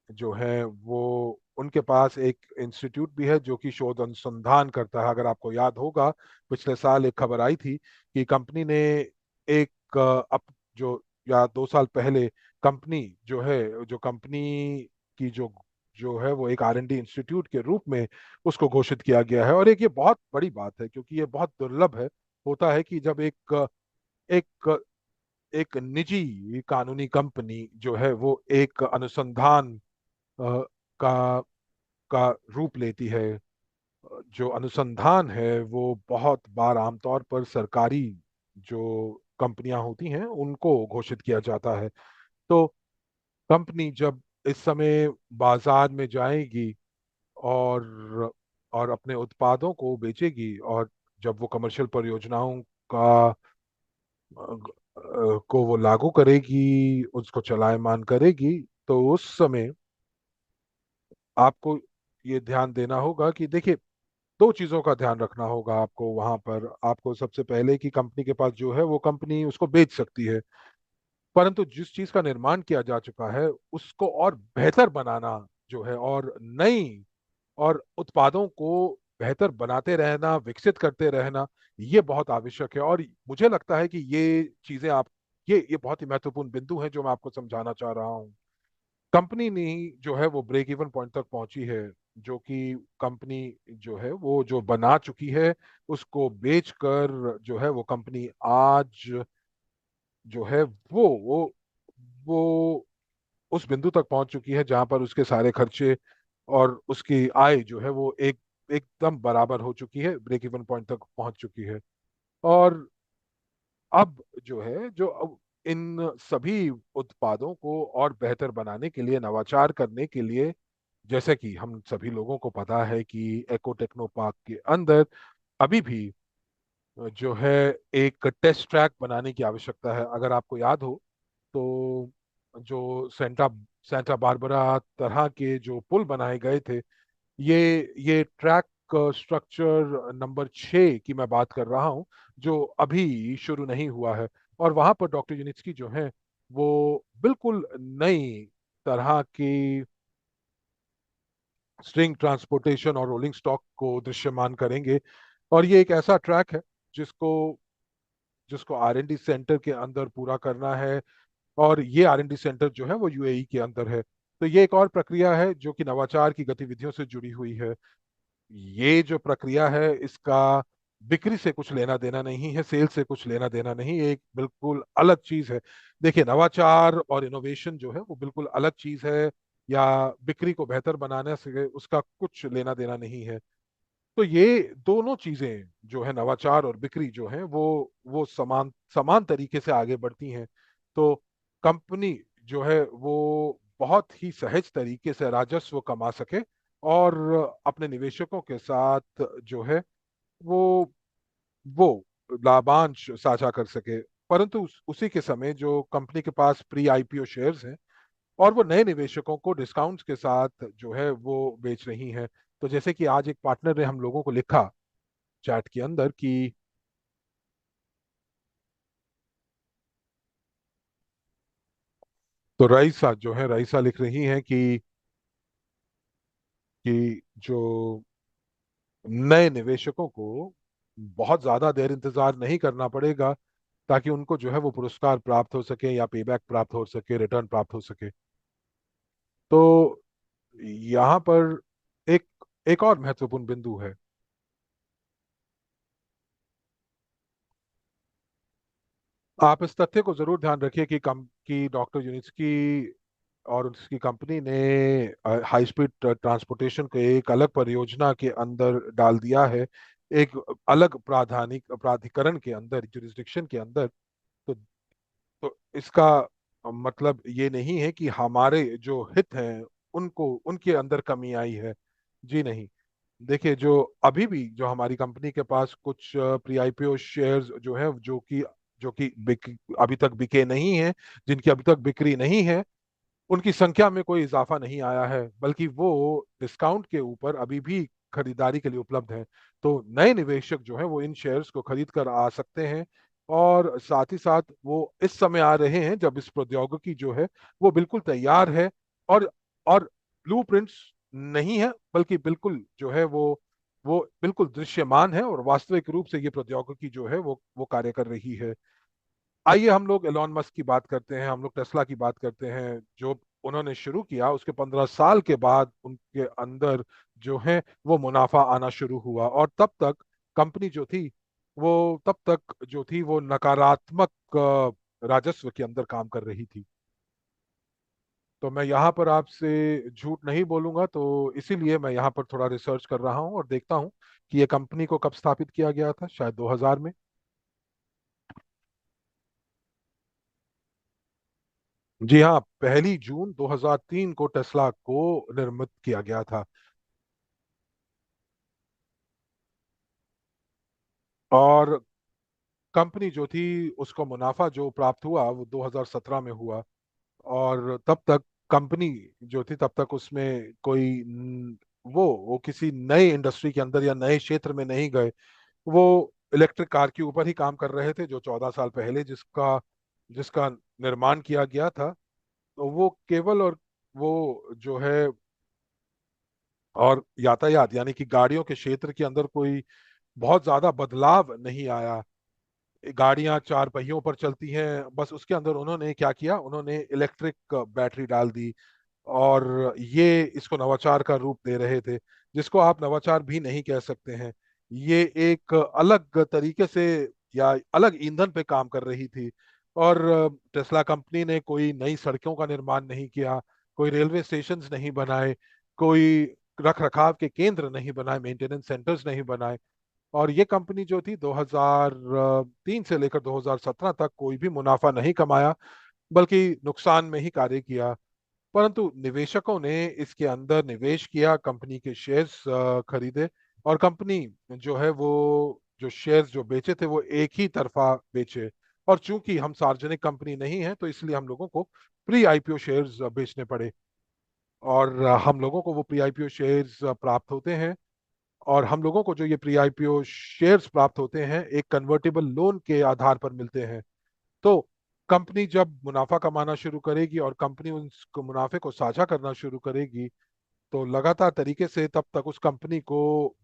जो है वो, उनके पास एक इंस्टीट्यूट भी है जो कि शोध अनुसंधान करता है। अगर आपको याद होगा, पिछले साल एक खबर आई थी कि कंपनी ने एक अप जो या 2 साल पहले कंपनी जो है, जो कंपनी की जो जो है वो एक R&D इंस्टीट्यूट के रूप में उसको घोषित किया गया है। और एक ये बहुत बड़ी बात है क्योंकि ये बहुत दुर्लभ है। होता है कि जब एक एक निजी कानूनी कंपनी जो है वो एक अनुसंधान का का रूप लेती है। जो अनुसंधान है वो बहुत बार आमतौर पर सरकारी जो कंपनियां होती हैं उनको घोषित किया जाता है। तो कंपनी जब इस समय बाजार में जाएगी और अपने उत्पादों को बेचेगी, और जब वो कमर्शियल परियोजनाओं का को वो लागू करेगी, उसको चलायमान करेगी, तो उस समय आपको ये ध्यान देना होगा कि देखिए, दो चीजों का ध्यान रखना होगा आपको वहां पर। आपको सबसे पहले कि कंपनी के पास जो है वो कंपनी उसको बेच सकती है, परंतु जिस चीज का निर्माण किया जा चुका है उसको और बेहतर बनाना जो है, और नई और उत्पादों को बेहतर बनाते रहना, विकसित करते रहना, ये बहुत आवश्यक है। और मुझे लगता है कि ये चीजें आप, ये बहुत ही महत्वपूर्ण बिंदु हैं जो मैं आपको समझाना चाह रहा हूँ। कंपनी ने जो है वो ब्रेक इवन पॉइंट तक पहुंची है, जो कि कंपनी जो है वो जो बना चुकी है उसको बेचकर जो है वो कंपनी आज जो है वो उस बिंदु तक पहुंच चुकी है जहां पर उसके सारे खर्चे और उसकी आय जो है वो एकदम बराबर हो चुकी है, ब्रेक इवन पॉइंट तक पहुंच चुकी है। और अब जो है, जो अब इन सभी उत्पादों को और बेहतर बनाने के लिए, नवाचार करने के लिए, जैसे कि हम सभी लोगों को पता है कि एको टेक्नो पार्क के अंदर अभी भी जो है एक टेस्ट ट्रैक बनाने की आवश्यकता है। अगर आपको याद हो तो जो सेंटा बारबरा तरह के जो पुल बनाए गए थे, ये ये ट्रैक स्ट्रक्चर नंबर 6 की मैं बात कर रहा हूँ, जो अभी शुरू नहीं हुआ है। और वहां पर डॉक्टर यूनिट्सकी जो है वो बिल्कुल नई तरह की स्ट्रिंग ट्रांसपोर्टेशन और रोलिंग स्टॉक को दृश्यमान करेंगे। और ये एक ऐसा ट्रैक है जिसको जिसको R&D सेंटर के अंदर पूरा करना है। और ये R&D सेंटर जो है वो UAE के अंदर है। तो ये एक और प्रक्रिया है जो कि नवाचार की गतिविधियों से जुड़ी हुई है। ये जो प्रक्रिया है इसका बिक्री से कुछ लेना देना नहीं है, सेल से कुछ लेना देना नहीं, एक बिल्कुल अलग चीज है। देखिए, नवाचार और इनोवेशन जो है वो बिल्कुल अलग चीज है, या बिक्री को बेहतर बनाने से उसका कुछ लेना देना नहीं है। तो ये दोनों चीजें जो है, नवाचार और बिक्री जो है वो समान समान तरीके से आगे बढ़ती हैं। तो कंपनी जो है वो बहुत ही सहज तरीके से राजस्व कमा सके और अपने निवेशकों के साथ जो है वो वो लाभांश साझा कर सके। परंतु उसी के समय जो कंपनी के पास प्री IPO शेयर्स हैं और वो नए निवेशकों को डिस्काउंट्स के साथ जो है वो बेच रही हैं। तो जैसे कि आज एक पार्टनर ने हम लोगों को लिखा चैट के अंदर कि, तो रईसा जो है, रईसा लिख रही हैं कि जो नए निवेशकों को बहुत ज्यादा देर इंतजार नहीं करना पड़ेगा, ताकि उनको जो है वो पुरस्कार प्राप्त हो सके या पेबैक प्राप्त हो सके, रिटर्न प्राप्त हो सके। तो यहाँ पर एक एक और महत्वपूर्ण बिंदु है। आप इस तथ्य को जरूर ध्यान रखिए कि कम की डॉक्टर यूनिस्की और उसकी कंपनी ने हाई स्पीड ट्रांसपोर्टेशन को एक अलग परियोजना के अंदर डाल दिया है, एक अलग प्राधिकरण के अंदर, जुरिस्डिक्शन के अंदर। तो इसका मतलब ये नहीं है कि हमारे जो हित हैं उनको उनके अंदर कमी आई है। जी नहीं। देखिए, जो अभी भी जो हमारी कंपनी के पास कुछ प्री IPO शेयर्स जो है, जो कि अभी तक बिके नहीं है, जिनकी अभी तक बिक्री नहीं है, उनकी संख्या में कोई इजाफा नहीं आया है, बल्कि वो डिस्काउंट के ऊपर अभी भी खरीदारी के लिए उपलब्ध है। तो नए निवेशक जो है वो इन शेयर्स को खरीद कर आ सकते हैं। और साथ ही साथ वो इस समय आ रहे हैं जब इस प्रौद्योगिकी जो है वो बिल्कुल तैयार है। और और ब्लूप्रिंट्स नहीं है, बल्कि बिल्कुल जो है वो बिल्कुल दृश्यमान है, और वास्तविक रूप से ये प्रौद्योगिकी जो है वो कार्य कर रही है। आइए हम लोग एलॉन मस्क की बात करते हैं, हम लोग टेस्ला की बात करते हैं। जो उन्होंने शुरू किया उसके 15 साल के बाद उनके अंदर जो है वो मुनाफा आना शुरू हुआ, और तब तक कंपनी जो थी वो नकारात्मक राजस्व के अंदर काम कर रही थी। तो मैं यहाँ पर आपसे झूठ नहीं बोलूंगा, तो इसीलिए मैं यहाँ पर थोड़ा रिसर्च कर रहा हूँ और देखता हूँ कि ये कंपनी को कब स्थापित किया गया था, शायद 2000 में। जी हाँ, 1 जून 2003 को टेस्ला को निर्मित किया गया था। और कंपनी जो थी उसको मुनाफा जो प्राप्त हुआ वो 2017 में हुआ। और तब तक कंपनी जो थी तब तक उसमें कोई वो किसी नए इंडस्ट्री के अंदर या नए क्षेत्र में नहीं गए। वो इलेक्ट्रिक कार के ऊपर ही काम कर रहे थे, जो 14 साल पहले जिसका जिसका निर्माण किया गया था। तो वो केवल और वो जो है और यातायात यानी कि गाड़ियों के क्षेत्र के अंदर कोई बहुत ज्यादा बदलाव नहीं आया। गाड़ियां 4 पहियों पर चलती हैं, बस उसके अंदर उन्होंने क्या किया, उन्होंने इलेक्ट्रिक बैटरी डाल दी। और ये इसको नवाचार का रूप दे रहे थे, जिसको आप नवाचार भी नहीं कह सकते हैं। ये एक अलग तरीके से या अलग ईंधन पे काम कर रही थी। और टेस्ला कंपनी ने कोई नई सड़कों का निर्माण नहीं किया, कोई रेलवे स्टेशंस नहीं बनाए, कोई रख रखाव के केंद्र नहीं बनाए, मेंटेनेंस सेंटर्स नहीं बनाए। और ये कंपनी जो थी 2003 से लेकर 2017 तक कोई भी मुनाफा नहीं कमाया, बल्कि नुकसान में ही कार्य किया। परंतु निवेशकों ने इसके अंदर निवेश किया, कंपनी के शेयर्स खरीदे। और कंपनी जो है वो जो शेयर्स जो बेचे थे वो एक ही तरफा बेचे। और चूंकि हम सार्वजनिक कंपनी नहीं है, तो इसलिए हम लोगों को प्री आईपीओ शेयर्स बेचने पड़े। और हम लोगों को वो प्री आईपीओ शेयर्स प्राप्त होते हैं। और हम लोगों को जो ये प्री आईपीओ शेयर्स प्राप्त होते हैं एक कन्वर्टेबल लोन के आधार पर मिलते हैं। तो कंपनी जब मुनाफा कमाना शुरू करेगी और कंपनी उन मुनाफे को साझा करना शुरू करेगी, तो लगातार तरीके से तब तक उस कंपनी को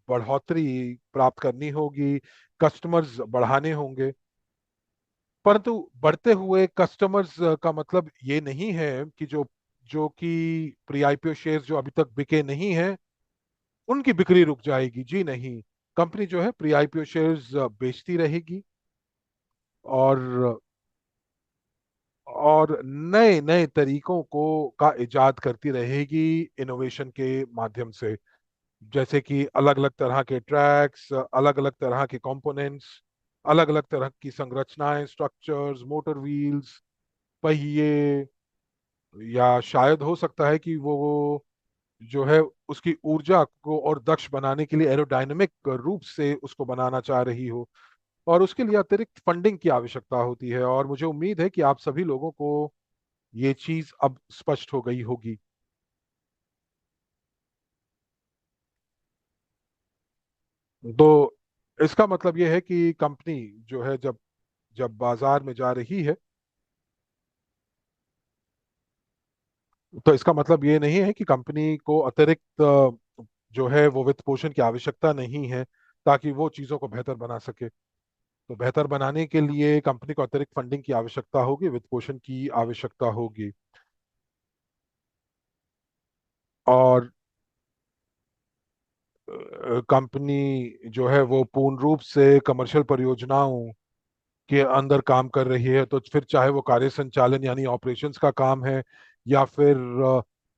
बढ़ोतरी प्राप्त करनी होगी, कस्टमर्स बढ़ाने होंगे। परंतु बढ़ते हुए कस्टमर्स का मतलब ये नहीं है कि जो जो कि प्री आईपीओ शेयर्स जो अभी तक बिके नहीं है उनकी बिक्री रुक जाएगी। जी नहीं, कंपनी जो है प्री आईपीओ शेयर्स बेचती रहेगी। और नए नए तरीकों को का इजाद करती रहेगी इनोवेशन के माध्यम से। जैसे कि अलग अलग तरह के ट्रैक्स, अलग अलग तरह के कंपोनेंट्स, अलग अलग तरह की संरचनाएं, स्ट्रक्चर्स, मोटर व्हील्स, पहिए, या शायद हो सकता है कि वो जो है उसकी ऊर्जा को और दक्ष बनाने के लिए एरोडायनेमिक रूप से उसको बनाना चाह रही हो। और उसके लिए अतिरिक्त फंडिंग की आवश्यकता होती है, और मुझे उम्मीद है कि आप सभी लोगों को ये चीज अब स्पष्ट हो गई होगी। तो इसका मतलब ये है कि कंपनी जो है जब जब बाजार में जा रही है, तो इसका मतलब ये नहीं है कि कंपनी को अतिरिक्त जो है वो वित्त पोषण की आवश्यकता नहीं है, ताकि वो चीजों को बेहतर बना सके। तो बेहतर बनाने के लिए कंपनी को अतिरिक्त फंडिंग की आवश्यकता होगी, वित्त पोषण की आवश्यकता होगी। और कंपनी जो है वो पूर्ण रूप से कमर्शियल परियोजनाओं के अंदर काम कर रही है। तो फिर चाहे वो कार्य संचालन यानी ऑपरेशंस का काम है, या फिर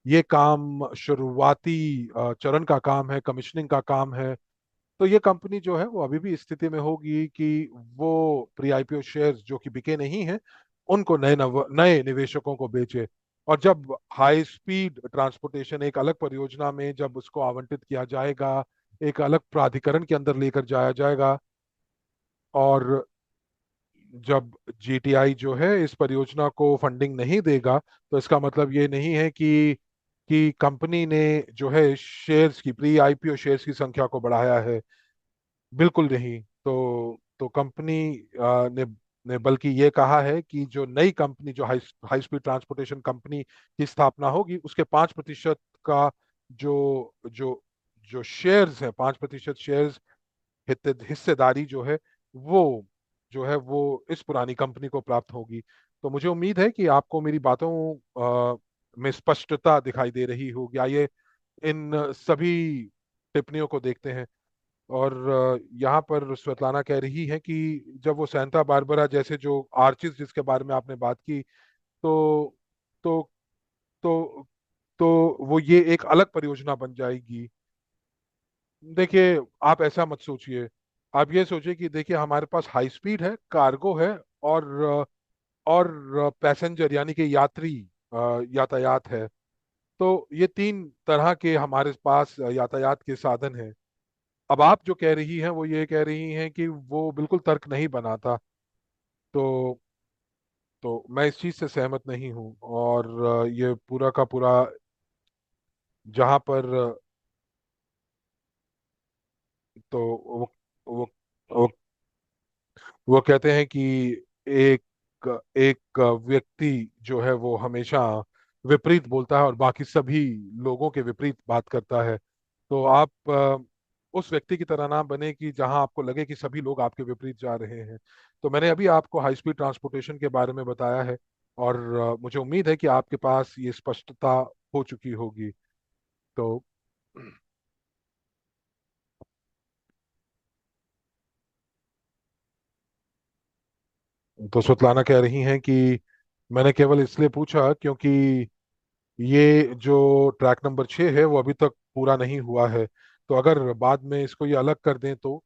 ये काम शुरुआती चरण का काम है, कमीशनिंग का काम है, तो ये कंपनी जो है वो अभी भी स्थिति में होगी कि वो प्री आईपीओ शेयर्स जो कि बिके नहीं हैं उनको नए निवेशकों को बेचे। और जब हाई स्पीड ट्रांसपोर्टेशन एक अलग परियोजना में जब उसको आवंटित किया जाएगा, एक अलग प्राधिकरण के अंदर लेकर जाया जाएगा, और जब जीटीआई जो है इस परियोजना को फंडिंग नहीं देगा, तो इसका मतलब ये नहीं है कि कंपनी ने जो है शेयर्स की, प्री आईपीओ शेयर्स की संख्या को बढ़ाया है। बिल्कुल नहीं। तो कंपनी ने बल्कि ये कहा है कि जो नई कंपनी, जो high high speed transportation company की स्थापना होगी, उसके 5% का जो जो जो शेयर्स है, 5% शेयर्स, हिस्सेदारी जो है वो वो इस पुरानी कंपनी को प्राप्त होगी। तो मुझे उम्मीद है कि आपको मेरी बातों में स्पष्टता दिखाई दे रही होगी। आइए इन सभी टिप्पणियों को देखते हैं। और यहाँ पर स्वेतलाना कह रही है कि जब वो सैंटा बारबरा जैसे जो आर्चिस जिसके बारे में आपने बात की, तो तो तो तो वो ये एक अलग परियोजना बन जाएगी। देखिए, आप ऐसा मत सोचिए। आप ये सोचिए कि देखिए, हमारे पास हाई स्पीड है, कार्गो है, और और पैसेंजर यानी कि यात्री यातायात है। तो ये तीन तरह के हमारे पास यातायात के साधन हैं। अब आप जो कह रही हैं वो ये कह रही हैं कि वो बिल्कुल तर्क नहीं बनाता। तो मैं इस चीज से सहमत नहीं हूँ। और ये पूरा का पूरा जहाँ पर तो वो वो वो कहते हैं कि एक एक व्यक्ति जो है वो हमेशा विपरीत बोलता है और बाकी सभी लोगों के विपरीत बात करता है। तो आप उस व्यक्ति की तरह ना बने कि जहां आपको लगे कि सभी लोग आपके विपरीत जा रहे हैं। तो मैंने अभी आपको हाई स्पीड ट्रांसपोर्टेशन के बारे में बताया है, और मुझे उम्मीद है कि आपके पास ये स्पष्टता हो चुकी होगी। तो सुतलाना कह रही हैं कि मैंने केवल इसलिए पूछा क्योंकि ये जो ट्रैक नंबर 6 है वो अभी तक पूरा नहीं हुआ है। तो अगर बाद में इसको ये अलग कर दें तो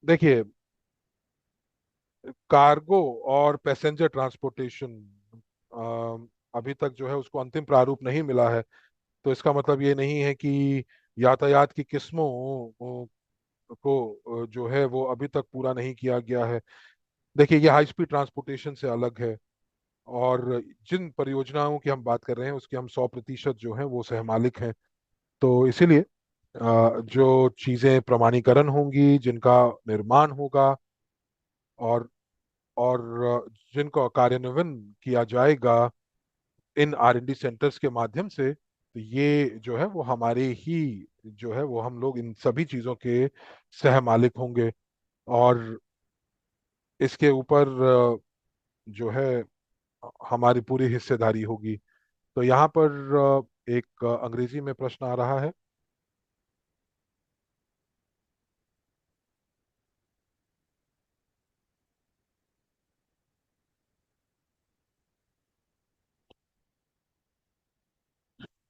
देखिए, कार्गो और पैसेंजर ट्रांसपोर्टेशन अभी तक जो है उसको अंतिम प्रारूप नहीं मिला है। तो इसका मतलब ये नहीं है कि यातायात की किस्मों को जो है वो अभी तक पूरा नहीं किया गया है। देखिए, ये हाई स्पीड ट्रांसपोर्टेशन से अलग है। और जिन परियोजनाओं की हम बात कर रहे हैं उसके हम 100% जो है वो सहमालिक हैं। तो इसीलिए जो चीजें प्रमाणीकरण होंगी, जिनका निर्माण होगा, और जिनको कार्यान्वयन किया जाएगा इन R&D सेंटर्स के माध्यम से, तो ये जो है वो हमारे ही जो है वो हम लोग इन सभी चीजों के सह मालिक होंगे। और इसके ऊपर जो है हमारी पूरी हिस्सेदारी होगी। तो यहाँ पर एक अंग्रेजी में प्रश्न आ रहा है।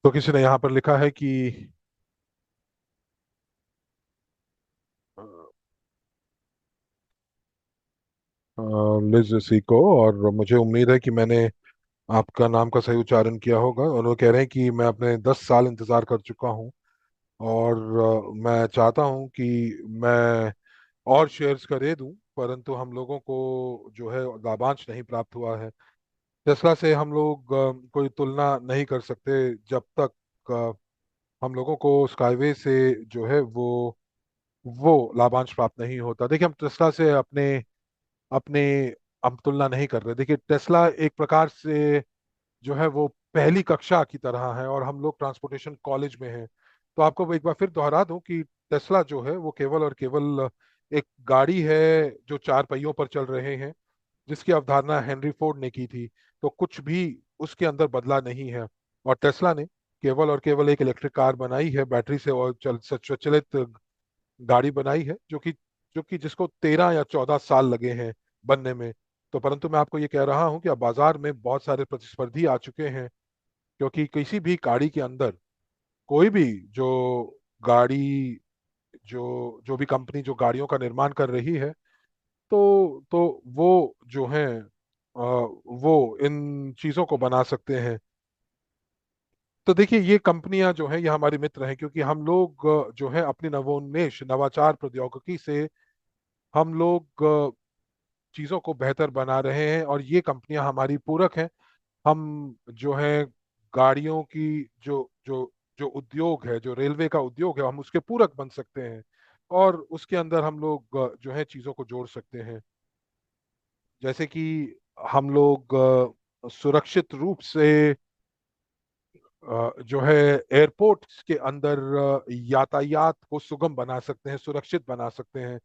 तो किसी ने यहाँ पर लिखा है कि अ, लिज सीको, और मुझे उम्मीद है कि मैंने आपका नाम का सही उच्चारण किया होगा। और वो कह रहे हैं कि मैं अपने 10 साल इंतजार कर चुका हूँ, और मैं चाहता हूँ कि मैं और शेयर्स खरीद दूं, परंतु हम लोगों को जो है लाभांश नहीं प्राप्त हुआ है। टेस्ला से हम लोग कोई तुलना नहीं कर सकते जब तक हम लोगों को स्काईवे से जो है वो लाभांश प्राप्त नहीं होता। देखिए, हम टेस्ला से अपने अपने हम तुलना नहीं कर रहे। देखिए, टेस्ला एक प्रकार से जो है वो पहली कक्षा की तरह है, और हम लोग ट्रांसपोर्टेशन कॉलेज में हैं। तो आपको एक बार फिर दोहरा दूं कि टेस्ला जो है वो केवल और केवल एक गाड़ी है जो 4 पहियों पर चल रहे हैं, जिसकी अवधारणा हेनरी फोर्ड ने की थी। तो कुछ भी उसके अंदर बदला नहीं है। और टेस्ला ने केवल और केवल एक इलेक्ट्रिक कार बनाई है, बैटरी से और स्वचालित गाड़ी बनाई है, जो कि जिसको 13 या 14 साल लगे हैं बनने में। तो परंतु मैं आपको ये कह रहा हूं कि अब बाजार में बहुत सारे प्रतिस्पर्धी आ चुके हैं, क्योंकि किसी भी गाड़ी के अंदर कोई भी जो गाड़ी जो जो भी कंपनी जो गाड़ियों का निर्माण कर रही है, तो वो जो है वो इन चीजों को बना सकते हैं। तो देखिए, ये कंपनियां जो हैं ये हमारी मित्र हैं, क्योंकि हम लोग जो है अपनी नवोन्मेष नवाचार प्रौद्योगिकी से हम लोग चीजों को बेहतर बना रहे हैं और ये कंपनियां हमारी पूरक हैं। हम जो है गाड़ियों की जो जो जो उद्योग है, जो रेलवे का उद्योग है, हम उसके पूरक बन सकते हैं और उसके अंदर हम लोग जो है चीजों को जोड़ सकते हैं। जैसे कि हम लोग सुरक्षित रूप से जो है एयरपोर्ट के अंदर यातायात को सुगम बना सकते हैं, सुरक्षित बना सकते हैं।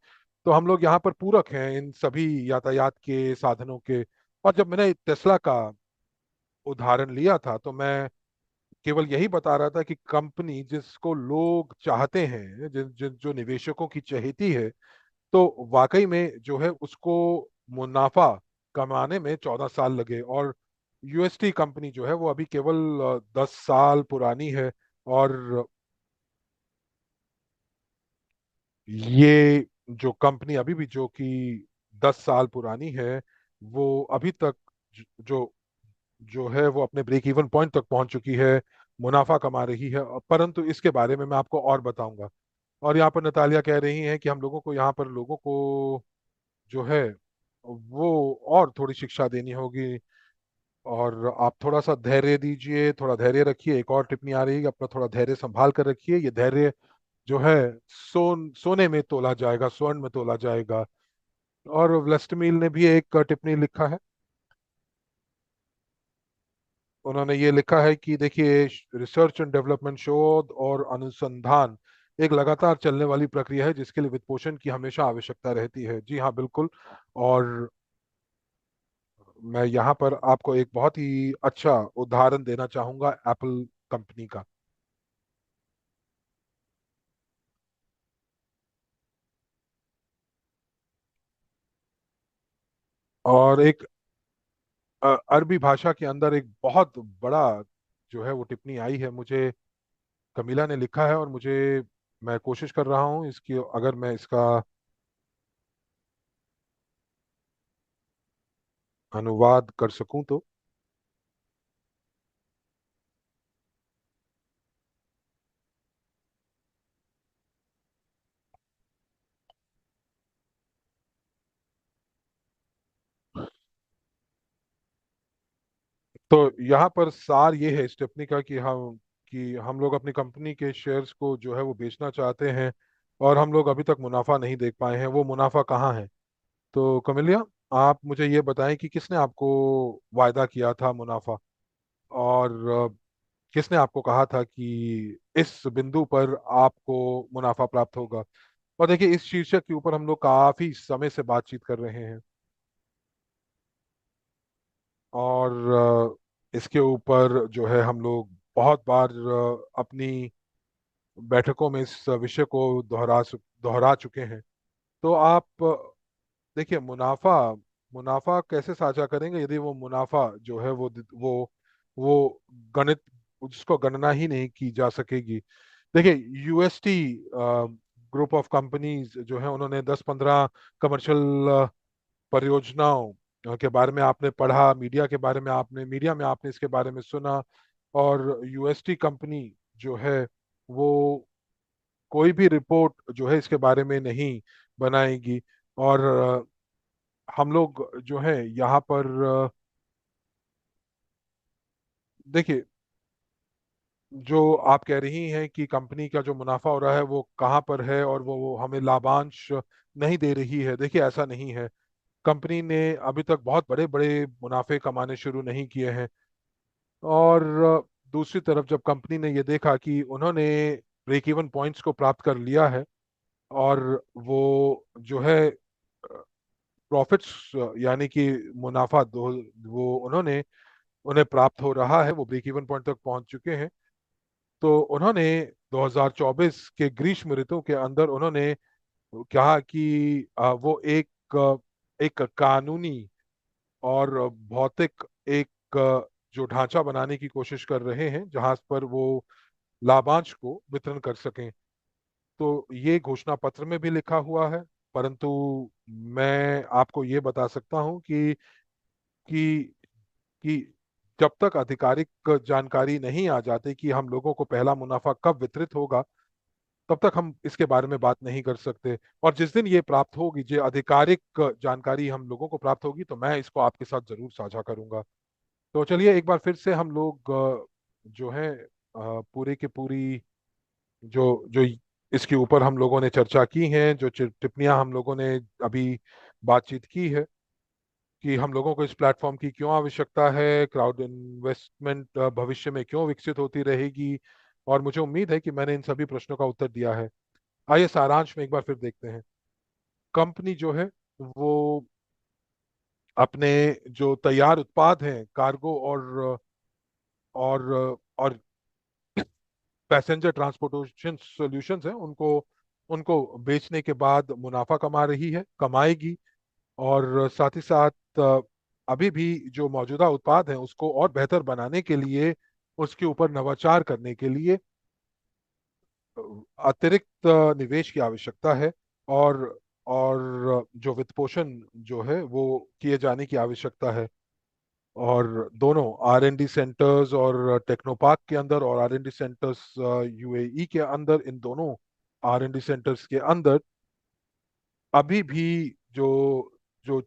तो हम लोग यहाँ पर पूरक हैं इन सभी यातायात के साधनों के। और जब मैंने टेस्ला का उदाहरण लिया था तो मैं केवल यही बता रहा था कि कंपनी जिसको लोग चाहते हैं, जिन जिन जो निवेशकों की चहेती है, तो वाकई में जो है उसको मुनाफा कमाने में 14 साल लगे। और यूएसटी कंपनी जो है वो अभी केवल 10 साल पुरानी है। और ये जो कंपनी अभी भी जो कि 10 साल पुरानी है, वो अभी तक जो जो है वो अपने ब्रेक इवन पॉइंट तक पहुंच चुकी है, मुनाफा कमा रही है। परंतु इसके बारे में मैं आपको और बताऊंगा। और यहाँ पर नतालिया कह रही हैं कि हम लोगों को, यहाँ पर लोगों को जो है वो और थोड़ी शिक्षा देनी होगी। और आप थोड़ा सा धैर्य दीजिए, थोड़ा धैर्य रखिए। एक और टिप्पणी आ रही है, अपना थोड़ा धैर्य संभाल कर रखिए। ये धैर्य जो है सोने में तोला जाएगा, स्वर्ण में तोला जाएगा। और व्लादिमीर ने भी एक टिप्पणी लिखा है। उन्होंने ये लिखा है कि देखिए, रिसर्च एंड डेवलपमेंट, शोध और अनुसंधान एक लगातार चलने वाली प्रक्रिया है जिसके लिए वित्त पोषण की हमेशा आवश्यकता रहती है। जी हाँ, बिल्कुल। और मैं यहाँ पर आपको एक बहुत ही अच्छा उदाहरण देना चाहूंगा एप्पल कंपनी का। और एक अरबी भाषा के अंदर एक बहुत बड़ा जो है वो टिप्पणी आई है मुझे, कमीला ने लिखा है। और मुझे, मैं कोशिश कर रहा हूँ इसकी, अगर मैं इसका अनुवाद कर सकूं तो। तो यहाँ पर सार ये है इस टिप्पणी का कि हम लोग अपनी कंपनी के शेयर्स को जो है वो बेचना चाहते हैं और हम लोग अभी तक मुनाफा नहीं देख पाए हैं। वो मुनाफा कहाँ है? तो कमिलिया, आप मुझे ये बताएं कि किसने आपको वायदा किया था मुनाफा, और किसने आपको कहा था कि इस बिंदु पर आपको मुनाफा प्राप्त होगा? और देखिए, इस शीर्षक के ऊपर हम लोग काफी समय से बातचीत कर रहे हैं। और इसके ऊपर जो है हम लोग बहुत बार अपनी बैठकों में इस विषय को दोहरा चुके हैं। तो आप देखिए, मुनाफा मुनाफा कैसे साझा करेंगे यदि वो मुनाफा जो है वो गणित, उसको गणना ही नहीं की जा सकेगी। देखिए, यूएसटी ग्रुप ऑफ कंपनीज जो है, उन्होंने 10-15 कमर्शियल परियोजनाओं के बारे में आपने पढ़ा, मीडिया में आपने इसके बारे में सुना। और यूएसटी कंपनी जो है वो कोई भी रिपोर्ट जो है इसके बारे में नहीं बनाएगी। और हम लोग जो है यहाँ पर देखिए, जो आप कह रही हैं कि कंपनी का जो मुनाफा हो रहा है वो कहाँ पर है और वो हमें लाभांश नहीं दे रही है, देखिए ऐसा नहीं है। कंपनी ने अभी तक बहुत बड़े बड़े मुनाफे कमाने शुरू नहीं किए हैं। और दूसरी तरफ जब कंपनी ने ये देखा कि उन्होंने ब्रेक इवन पॉइंट्स को प्राप्त कर लिया है और वो जो है प्रॉफिट्स, यानी कि मुनाफा दो, वो उन्हें प्राप्त हो रहा है, वो ब्रेक इवन पॉइंट तक पहुंच चुके हैं। तो उन्होंने 2024 के ग्रीष्म ऋतु के अंदर उन्होंने कहा कि वो एक कानूनी और भौतिक एक जो ढांचा बनाने की कोशिश कर रहे हैं जहां पर वो लाभांश को वितरण कर सकें। तो ये घोषणा पत्र में भी लिखा हुआ है। परंतु मैं आपको ये बता सकता हूं कि कि जब तक आधिकारिक जानकारी नहीं आ जाती कि हम लोगों को पहला मुनाफा कब वितरित होगा, तब तक हम इसके बारे में बात नहीं कर सकते। और जिस दिन ये प्राप्त होगी, जो आधिकारिक जानकारी हम लोगों को प्राप्त होगी, तो मैं इसको आपके साथ जरूर साझा करूंगा। तो चलिए एक बार फिर से हम लोग जो है पूरी की पूरी जो जो इसके ऊपर हम लोगों ने चर्चा की है, जो टिप्पणियां हम लोगों ने अभी बातचीत की है, कि हम लोगों को इस प्लेटफॉर्म की क्यों आवश्यकता है, क्राउड इन्वेस्टमेंट भविष्य में क्यों विकसित होती रहेगी, और मुझे उम्मीद है कि मैंने इन सभी प्रश्नों का उत्तर दिया है। आइए सारांश में एक बार फिर देखते हैं। कंपनी जो है वो अपने जो तैयार उत्पाद हैं, कार्गो और पैसेंजर ट्रांसपोर्टेशन सॉल्यूशंस हैं, उनको उनको बेचने के बाद मुनाफा कमा रही है, कमाएगी। और साथ ही साथ अभी भी जो मौजूदा उत्पाद हैं उसको और बेहतर बनाने के लिए, उसके ऊपर नवाचार करने के लिए अतिरिक्त निवेश की आवश्यकता है। और जो वित्त पोषण जो है वो किए जाने की आवश्यकता है। और दोनों R&D सेंटर्स और टेक्नोपार्क के अंदर, और R&D सेंटर्स यूएई के अंदर, इन दोनों R&D सेंटर्स के अंदर अभी भी जो जो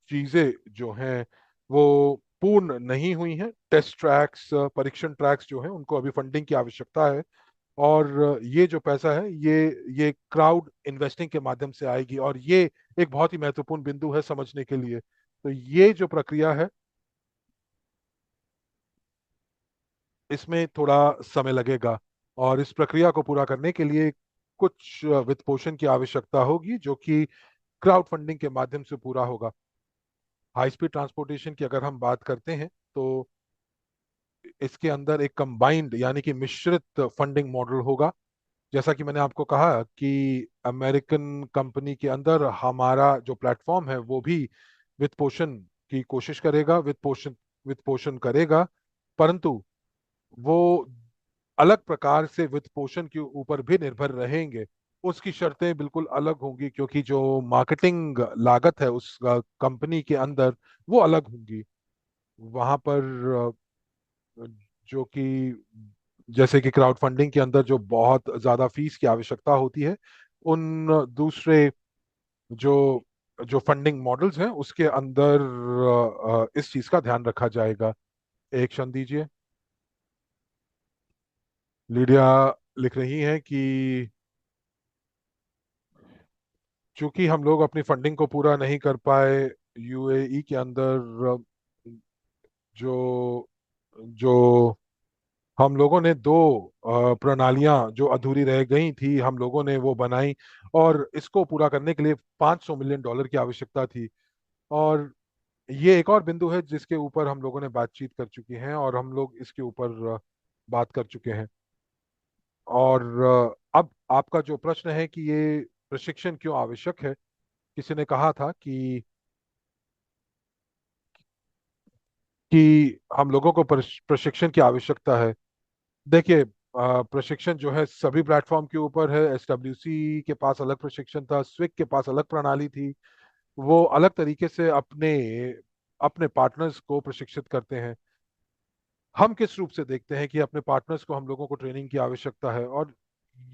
चीजें जो हैं वो पूर्ण नहीं हुई हैं। टेस्ट ट्रैक्स, परीक्षण ट्रैक्स जो हैं, उनको अभी फंडिंग की आवश्यकता है। और ये जो पैसा है, ये क्राउड इन्वेस्टिंग के माध्यम से आएगी, और ये एक बहुत ही महत्वपूर्ण बिंदु है समझने के लिए। तो ये जो प्रक्रिया है, इसमें थोड़ा समय लगेगा, और इस प्रक्रिया को पूरा करने के लिए कुछ वित्त पोषण की आवश्यकता होगी, जो कि क्राउड फंडिंग के माध्यम से पूरा होगा। हाई स्पीड ट्रांसपोर्टेशन की अगर हम बात करते हैं, तो इसके अंदर एक कंबाइंड यानी कि मिश्रित फंडिंग मॉडल होगा। जैसा कि मैंने आपको कहा कि अमेरिकन कंपनी के अंदर हमारा जो प्लेटफॉर्म है वो भी वित्त पोषण की कोशिश करेगा, वित्त पोषण करेगा। परंतु वो अलग प्रकार से वित्त पोषण के ऊपर भी निर्भर रहेंगे। उसकी शर्तें बिल्कुल अलग होंगी, क्योंकि जो मार्केटिंग लागत है उस कंपनी के अंदर, वो अलग होंगी। वहां पर जो कि जैसे कि क्राउड फंडिंग के अंदर जो बहुत ज्यादा फीस की आवश्यकता होती है, उन दूसरे जो जो फंडिंग मॉडल्स हैं उसके अंदर इस चीज का ध्यान रखा जाएगा। एक क्षण दीजिए। लीडिया लिख रही हैं कि चूंकि हम लोग अपनी फंडिंग को पूरा नहीं कर पाए यूएई के अंदर, जो जो हम लोगों ने दो प्रणालियां जो अधूरी रह गई थी, हम लोगों ने वो बनाई, और इसको पूरा करने के लिए $500 मिलियन की आवश्यकता थी। और ये एक और बिंदु है जिसके ऊपर हम लोगों ने बातचीत कर चुकी हैं, और हम लोग इसके ऊपर बात कर चुके हैं। और अब आपका जो प्रश्न है कि ये प्रशिक्षण क्यों आवश्यक है, किसी ने कहा था कि हम लोगों को प्रशिक्षण की आवश्यकता है। देखिए, प्रशिक्षण जो है सभी प्लेटफॉर्म के ऊपर है। एसडब्ल्यूसी के पास अलग प्रशिक्षण था, स्विक के पास अलग प्रणाली थी। वो अलग तरीके से अपने अपने पार्टनर्स को प्रशिक्षित करते हैं। हम किस रूप से देखते हैं कि अपने पार्टनर्स को हम लोगों को ट्रेनिंग की आवश्यकता है, और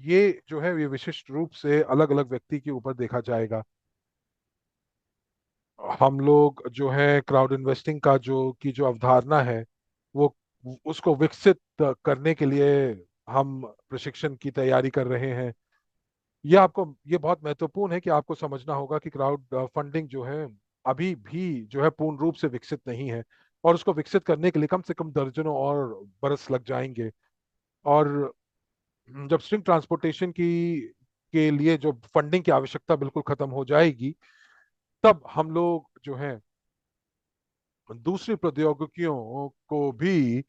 ये जो है ये विशिष्ट रूप से अलग अलग व्यक्ति के ऊपर देखा जाएगा। हम लोग जो है क्राउड इन्वेस्टिंग का जो अवधारणा है, वो उसको विकसित करने के लिए हम प्रशिक्षण की तैयारी कर रहे हैं। ये बहुत महत्वपूर्ण है कि आपको समझना होगा कि क्राउड फंडिंग जो है अभी भी जो है पूर्ण रूप से विकसित नहीं है, और उसको विकसित करने के लिए कम से कम दर्जनों और बरस लग जाएंगे। और जब स्ट्रिंग ट्रांसपोर्टेशन की के लिए जो फंडिंग की आवश्यकता बिल्कुल खत्म हो जाएगी, तब हम लोग जो है दूसरी प्रौद्योगिकियों को भी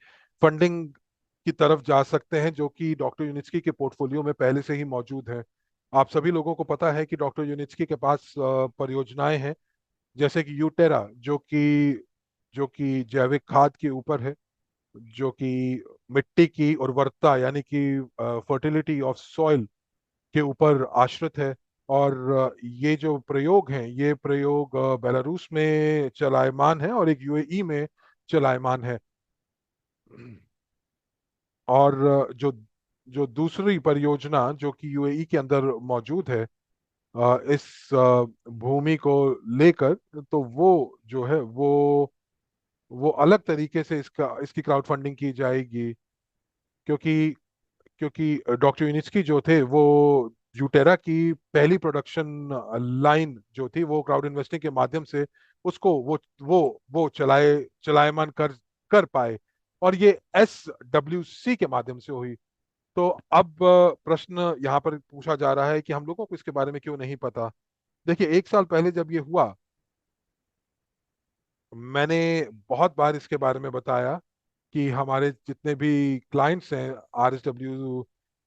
फंडिंग की तरफ जा सकते हैं, जो कि डॉक्टर यूनिस्की के पोर्टफोलियो में पहले से ही मौजूद है। आप सभी लोगों को पता है कि डॉक्टर यूनिस्की के पास परियोजनाएं हैं, जैसे कि यूटेरा, जो कि जैविक खाद के ऊपर है, जो कि मिट्टी की उर्वरता यानी कि फर्टिलिटी ऑफ सॉइल के ऊपर आश्रित है। और ये जो प्रयोग हैं, ये प्रयोग बेलारूस में चलायमान है, और एक यूएई में चलायमान है। और जो जो दूसरी परियोजना जो कि यूएई के अंदर मौजूद है, इस भूमि को लेकर, तो वो जो है वो अलग तरीके से इसकी क्राउड फंडिंग की जाएगी। क्योंकि क्योंकि डॉक्टर यूनिस्की जो थे वो यूटेरा की पहली प्रोडक्शन लाइन जो थी वो क्राउड इन्वेस्टिंग के माध्यम से उसको वो चलायमान कर पाए, और ये SWC के माध्यम से हुई। तो अब प्रश्न यहाँ पर पूछा जा रहा है कि हम लोगों को इसके बारे में क्यों नहीं पता। देखिए, 1 साल पहले जब ये हुआ, मैंने बहुत बार इसके बारे में बताया कि हमारे जितने भी क्लाइंट्स हैं, RSW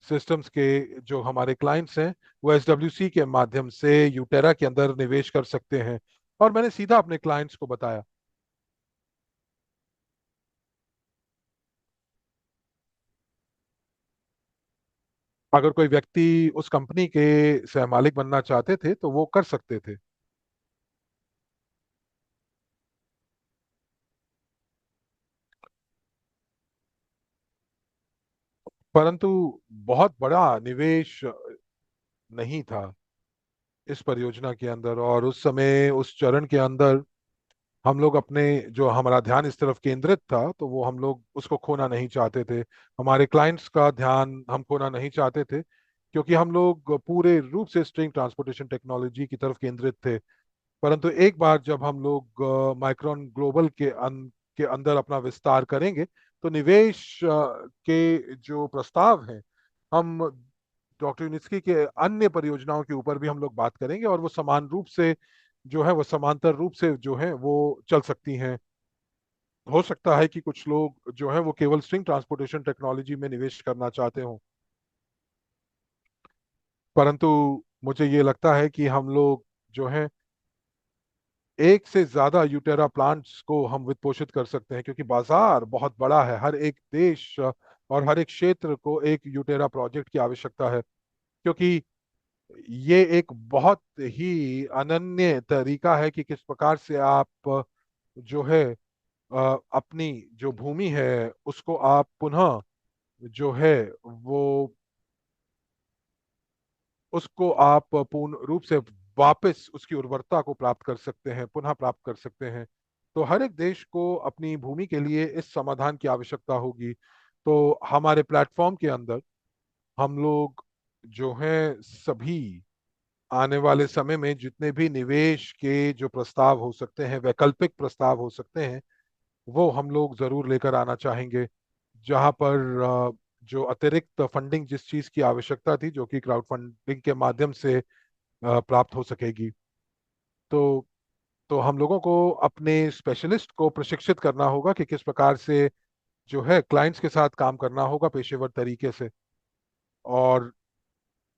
सिस्टम्स के जो हमारे क्लाइंट्स हैं, वो SWC के माध्यम से यूटेरा के अंदर निवेश कर सकते हैं। और मैंने सीधा अपने क्लाइंट्स को बताया। अगर कोई व्यक्ति उस कंपनी के सह मालिक बनना चाहते थे तो वो कर सकते थे। परंतु बहुत बड़ा निवेश नहीं था इस परियोजना के अंदर, और उस समय उस चरण के अंदर हम लोग अपने जो हमारा ध्यान इस तरफ केंद्रित था, तो वो हम लोग उसको खोना नहीं चाहते थे। हमारे क्लाइंट्स का ध्यान हम खोना नहीं चाहते थे, क्योंकि हम लोग पूरे रूप से स्ट्रिंग ट्रांसपोर्टेशन टेक्नोलॉजी की तरफ केंद्रित थे। परंतु एक बार जब हम लोग माइक्रोन ग्लोबल के अंदर अपना विस्तार करेंगे, तो निवेश के जो प्रस्ताव हैं, हम डॉक्टर यूनिस्की के अन्य परियोजनाओं के ऊपर भी हम लोग बात करेंगे, और वो समान रूप से जो है वो समांतर रूप से जो है वो चल सकती हैं। हो सकता है कि कुछ लोग जो है वो केवल स्ट्रिंग ट्रांसपोर्टेशन टेक्नोलॉजी में निवेश करना चाहते हो, परंतु मुझे ये लगता है कि हम लोग जो है एक से ज्यादा यूटेरा प्लांट्स को हम वित्त पोषित कर सकते हैं, क्योंकि बाजार बहुत बड़ा है। हर एक देश और हर एक क्षेत्र को एक यूटेरा प्रोजेक्ट की आवश्यकता है, क्योंकि ये एक बहुत ही अनन्य तरीका है कि किस प्रकार से आप जो है अपनी जो भूमि है उसको आप पुनः जो है वो उसको आप पूर्ण रूप से वापस उसकी उर्वरता को प्राप्त कर सकते हैं, पुनः प्राप्त कर सकते हैं। तो हर एक देश को अपनी भूमि के लिए इस समाधान की आवश्यकता होगी। तो हमारे प्लेटफॉर्म के अंदर हम लोग जो है सभी आने वाले समय में जितने भी निवेश के जो प्रस्ताव हो सकते हैं, वैकल्पिक प्रस्ताव हो सकते हैं, वो हम लोग जरूर लेकर आना चाहेंगे। जहां पर जो अतिरिक्त फंडिंग जिस चीज की आवश्यकता थी, जो कि क्राउड फंडिंग के माध्यम से प्राप्त हो सकेगी, तो तो हम लोगों को अपने स्पेशलिस्ट को प्रशिक्षित करना होगा कि किस प्रकार से जो है क्लाइंट्स के साथ काम करना होगा पेशेवर तरीके से। और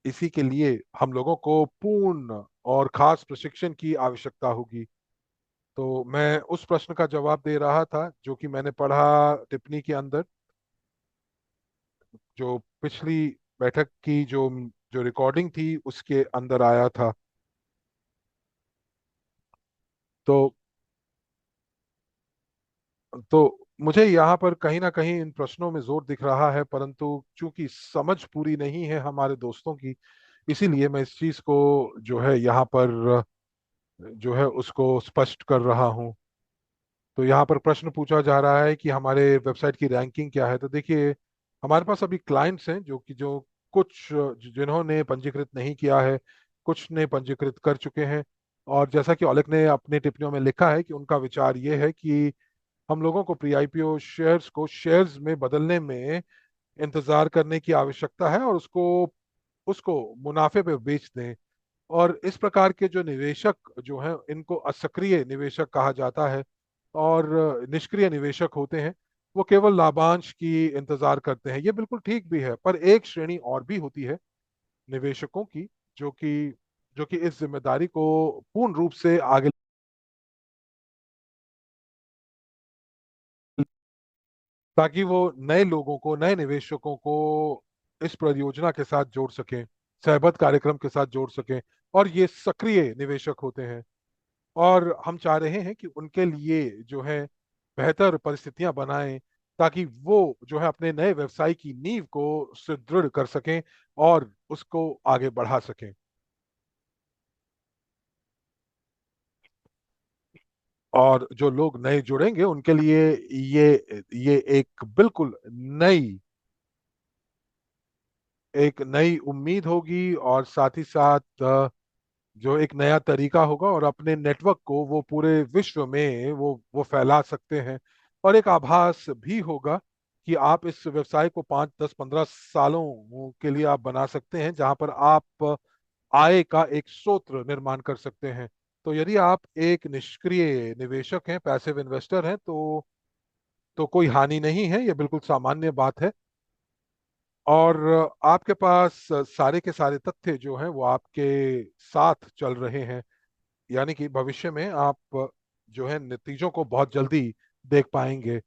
इसी के लिए हम लोगों को पूर्ण और खास प्रशिक्षण की आवश्यकता होगी। तो मैं उस प्रश्न का जवाब दे रहा था जो कि मैंने पढ़ा टिप्पणी के अंदर, जो पिछली बैठक की जो जो रिकॉर्डिंग थी उसके अंदर आया था। तो मुझे यहाँ पर कहीं ना कहीं इन प्रश्नों में जोर दिख रहा है, परंतु चूंकि समझ पूरी नहीं है हमारे दोस्तों की, इसीलिए मैं इस चीज को जो है यहाँ पर जो है उसको स्पष्ट कर रहा हूँ। तो यहाँ पर प्रश्न पूछा जा रहा है कि हमारे वेबसाइट की रैंकिंग क्या है। तो देखिए, हमारे पास अभी क्लाइंट्स हैं जो कुछ जिन्होंने पंजीकृत नहीं किया है, कुछ ने पंजीकृत कर चुके हैं। और जैसा कि ऑलेक ने अपने टिप्पणियों में लिखा है कि उनका विचार ये है कि हम लोगों को प्री आईपीओ शेयर्स को शेयर्स में बदलने में इंतजार करने की आवश्यकता है, और उसको उसको मुनाफे पे बेच दें। और इस प्रकार के जो निवेशक जो हैं इनको असक्रिय निवेशक कहा जाता है, और निष्क्रिय निवेशक होते हैं, वो केवल लाभांश की इंतजार करते हैं। ये बिल्कुल ठीक भी है, पर एक श्रेणी और भी होती है निवेशकों की, जो कि जो कि इस जिम्मेदारी को पूर्ण रूप से आगे, ताकि वो नए लोगों को, नए निवेशकों को इस परियोजना के साथ जोड़ सकें, सहबद्ध कार्यक्रम के साथ जोड़ सकें। और ये सक्रिय निवेशक होते हैं, और हम चाह रहे हैं कि उनके लिए जो है बेहतर परिस्थितियां बनाएं, ताकि वो जो है अपने नए व्यवसाय की नींव को सुदृढ़ कर सकें और उसको आगे बढ़ा सकें। और जो लोग नए जुड़ेंगे उनके लिए ये नई एक नई उम्मीद होगी, और साथ ही साथ जो एक नया तरीका होगा, और अपने नेटवर्क को वो पूरे विश्व में वो फैला सकते हैं। और एक आभास भी होगा कि आप इस व्यवसाय को 5 10 15 सालों के लिए आप बना सकते हैं, जहां पर आप आय का एक स्रोत निर्माण कर सकते हैं। तो यदि आप एक निष्क्रिय निवेशक हैं, पैसिव इन्वेस्टर हैं, तो कोई हानि नहीं है, ये बिल्कुल सामान्य बात है। और आपके पास सारे के सारे तथ्य जो हैं वो आपके साथ चल रहे हैं, यानी कि भविष्य में आप जो है नतीजों को बहुत जल्दी देख पाएंगे।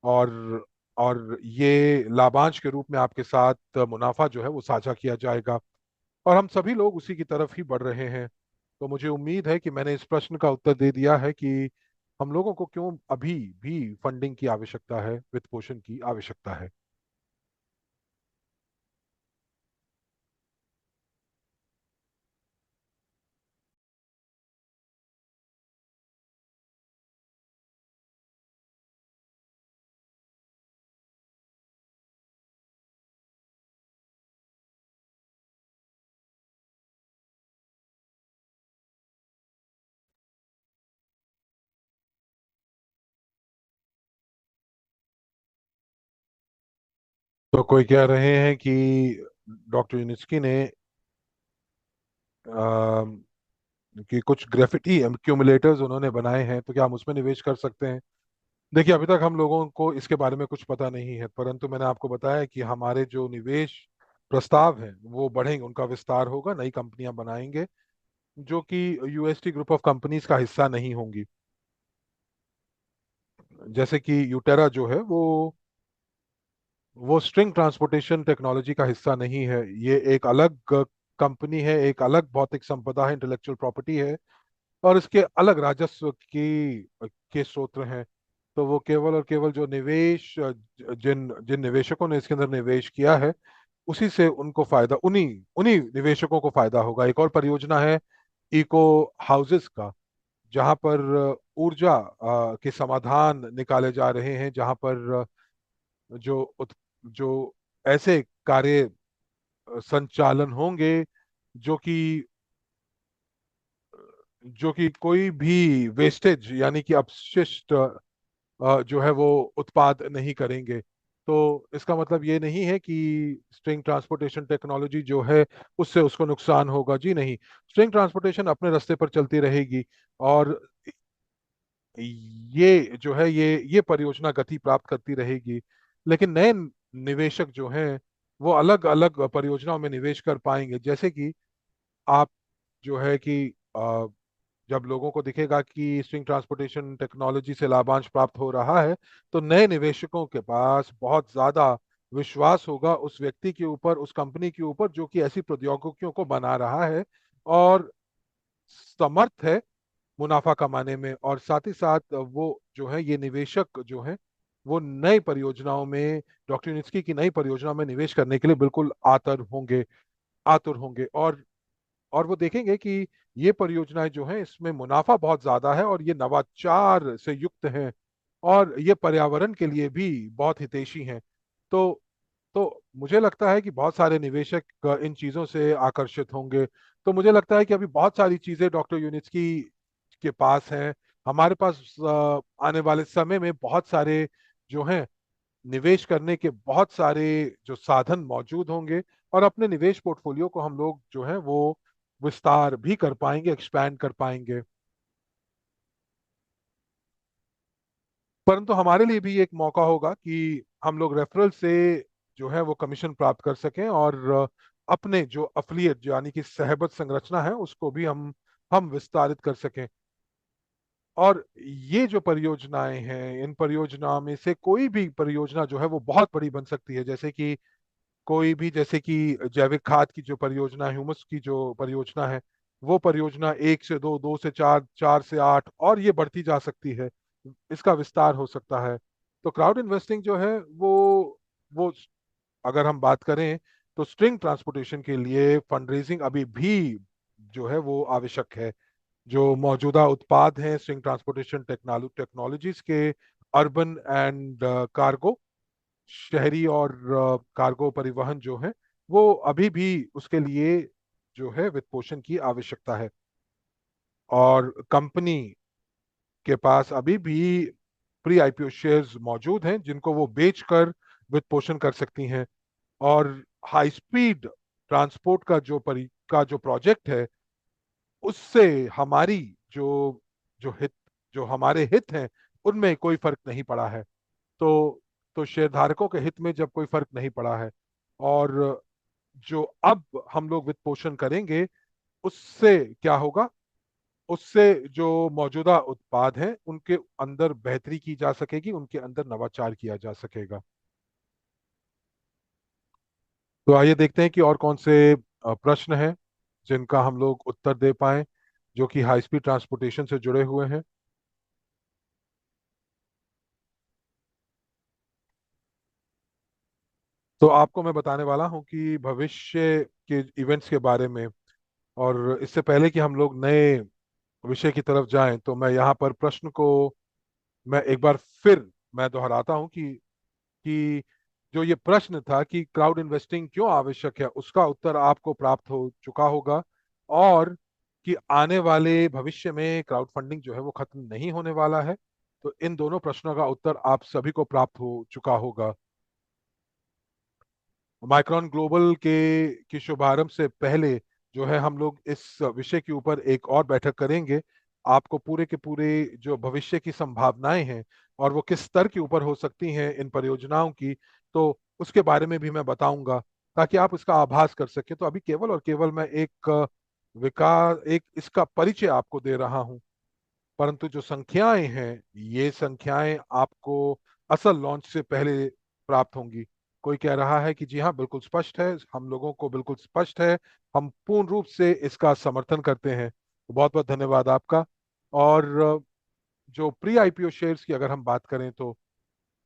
और और ये लाभांश के रूप में आपके साथ मुनाफा जो है वो साझा किया जाएगा, और हम सभी लोग उसी की तरफ ही बढ़ रहे हैं। तो मुझे उम्मीद है कि मैंने इस प्रश्न का उत्तर दे दिया है कि हम लोगों को क्यों अभी भी फंडिंग की आवश्यकता है, वित्त पोषण की आवश्यकता है। तो कोई कह रहे हैं कि डॉक्टर यूनिस्की ने कि कुछ ग्रेफिटी एक्यूमुलेटर्स उन्होंने बनाए हैं, तो क्या हम उसमें निवेश कर सकते हैं? देखिए, अभी तक हम लोगों को इसके बारे में कुछ पता नहीं है, परंतु मैंने आपको बताया कि हमारे जो निवेश प्रस्ताव हैं वो बढ़ेंगे, उनका विस्तार होगा, नई कंपनियां बनाएंगे जो कि यूएसटी ग्रुप ऑफ कंपनीज का हिस्सा नहीं होंगी। जैसे कि यूटेरा जो है वो स्ट्रिंग ट्रांसपोर्टेशन टेक्नोलॉजी का हिस्सा नहीं है। ये एक अलग कंपनी है, एक अलग भौतिक संपदा है, इंटेलेक्चुअल प्रॉपर्टी है, और इसके अलग राजस्व की के स्रोत हैं। तो वो केवल और केवल जो निवेश जिन जिन निवेशकों ने इसके अंदर निवेश किया है, उसी से उनको फायदा, उन्हीं उन्हीं निवेशकों को फायदा होगा। एक और परियोजना है इको हाउसेस का, जहां पर ऊर्जा के समाधान निकाले जा रहे हैं, जहां पर जो ऐसे कार्य संचालन होंगे जो कि कोई भी वेस्टेज यानी कि अपशिष्ट जो है वो उत्पाद नहीं करेंगे। तो इसका मतलब ये नहीं है कि स्ट्रिंग ट्रांसपोर्टेशन टेक्नोलॉजी जो है उससे उसको नुकसान होगा, जी नहीं। स्ट्रिंग ट्रांसपोर्टेशन अपने रास्ते पर चलती रहेगी, और ये जो है ये परियोजना गति प्राप्त करती रहेगी। लेकिन नए निवेशक जो हैं वो अलग अलग परियोजनाओं में निवेश कर पाएंगे। जैसे कि आप जो है कि जब लोगों को दिखेगा कि स्ट्रिंग ट्रांसपोर्टेशन टेक्नोलॉजी से लाभांश प्राप्त हो रहा है, तो नए निवेशकों के पास बहुत ज्यादा विश्वास होगा उस व्यक्ति के ऊपर, उस कंपनी के ऊपर जो कि ऐसी प्रौद्योगिकियों को बना रहा है और समर्थ है मुनाफा कमाने में। और साथ ही साथ वो जो है ये निवेशक जो है वो नई परियोजनाओं में, डॉक्टर यूनिस्की की नई परियोजनाओं में निवेश करने के लिए बिल्कुल आतुर होंगे। और वो देखेंगे कि ये परियोजनाएं जो हैं इसमें मुनाफा बहुत ज्यादा है, और ये नवाचार से युक्त हैं, और ये पर्यावरण के लिए भी बहुत हितैषी हैं। तो तो मुझे लगता है कि बहुत सारे निवेशक इन चीजों से आकर्षित होंगे। तो मुझे लगता है कि अभी बहुत सारी चीजें डॉक्टर यूनिस्की के पास हैं। हमारे पास आने वाले समय में बहुत सारे जो हैं निवेश करने के बहुत सारे जो साधन मौजूद होंगे, और अपने निवेश पोर्टफोलियो को हम लोग जो है वो विस्तार भी कर पाएंगे, एक्सपैंड कर पाएंगे। परंतु हमारे लिए भी एक मौका होगा कि हम लोग रेफरल से जो है वो कमीशन प्राप्त कर सकें, और अपने जो अफिलिएट यानी कि सहबत संरचना है उसको भी हम विस्तारित कर सकें। और ये जो परियोजनाएं हैं, इन परियोजनाओं में से कोई भी परियोजना जो है वो बहुत बड़ी बन सकती है। जैसे कि जैसे कि जैविक खाद की जो परियोजना, ह्यूमस की जो परियोजना है, वो परियोजना 1 से 2, 2 से 4, 4 से 8, और ये बढ़ती जा सकती है, इसका विस्तार हो सकता है। तो क्राउड इन्वेस्टिंग जो है वो अगर हम बात करें तो स्ट्रिंग ट्रांसपोर्टेशन के लिए फंड रेजिंग अभी भी जो है वो आवश्यक है। जो मौजूदा उत्पाद हैं स्ट्रिंग ट्रांसपोर्टेशन टेक्नोलॉजीज के, अर्बन एंड कार्गो, शहरी और कार्गो परिवहन जो है, वो अभी भी उसके लिए जो है वित्त पोषण की आवश्यकता है। और कंपनी के पास अभी भी प्री आईपीओ शेयर्स मौजूद हैं जिनको वो बेचकर वित्त पोषण कर सकती हैं। और हाई स्पीड ट्रांसपोर्ट का जो प्रोजेक्ट है, उससे हमारी जो जो हित जो हमारे हित हैं उनमें कोई फर्क नहीं पड़ा है। तो तो शेयरधारकों के हित में जब कोई फर्क नहीं पड़ा है, और जो अब हम लोग वित्त पोषण करेंगे, उससे क्या होगा? उससे जो मौजूदा उत्पाद हैं उनके अंदर बेहतरी की जा सकेगी, उनके अंदर नवाचार किया जा सकेगा। तो आइए देखते हैं कि और कौन से प्रश्न हैं जिनका हम लोग उत्तर दे पाएं, जो कि हाई स्पीड ट्रांसपोर्टेशन से जुड़े हुए हैं। तो आपको मैं बताने वाला हूं कि भविष्य के इवेंट्स के बारे में। और इससे पहले कि हम लोग नए विषय की तरफ जाएं, तो मैं यहाँ पर प्रश्न को मैं एक बार फिर मैं दोहराता हूं कि जो ये प्रश्न था कि क्राउड इन्वेस्टिंग क्यों आवश्यक है, उसका उत्तर आपको प्राप्त हो चुका होगा। और कि आने वाले भविष्य में क्राउड फंडिंग जो है वो खत्म नहीं होने वाला है। तो इन दोनों प्रश्नों का उत्तर आप सभी को प्राप्त हो चुका होगा। माइक्रॉन ग्लोबल के की शुभारंभ से पहले जो है हम लोग इस विषय के ऊपर एक और बैठक करेंगे। आपको पूरे के पूरे जो भविष्य की संभावनाएं हैं और वो किस स्तर के ऊपर हो सकती हैं इन परियोजनाओं की, तो उसके बारे में भी मैं बताऊंगा, ताकि आप इसका आभास कर सकें। तो अभी केवल और केवल मैं एक इसका परिचय आपको दे रहा हूं, परंतु जो संख्याएं हैं, ये संख्याएं आपको असल लॉन्च से पहले प्राप्त होंगी। कोई कह रहा है कि जी हाँ, बिल्कुल स्पष्ट है, हम लोगों को बिल्कुल स्पष्ट है, हम पूर्ण रूप से इसका समर्थन करते हैं। तो बहुत बहुत धन्यवाद आपका। और जो प्री आईपीओ शेयर्स की अगर हम बात करें, तो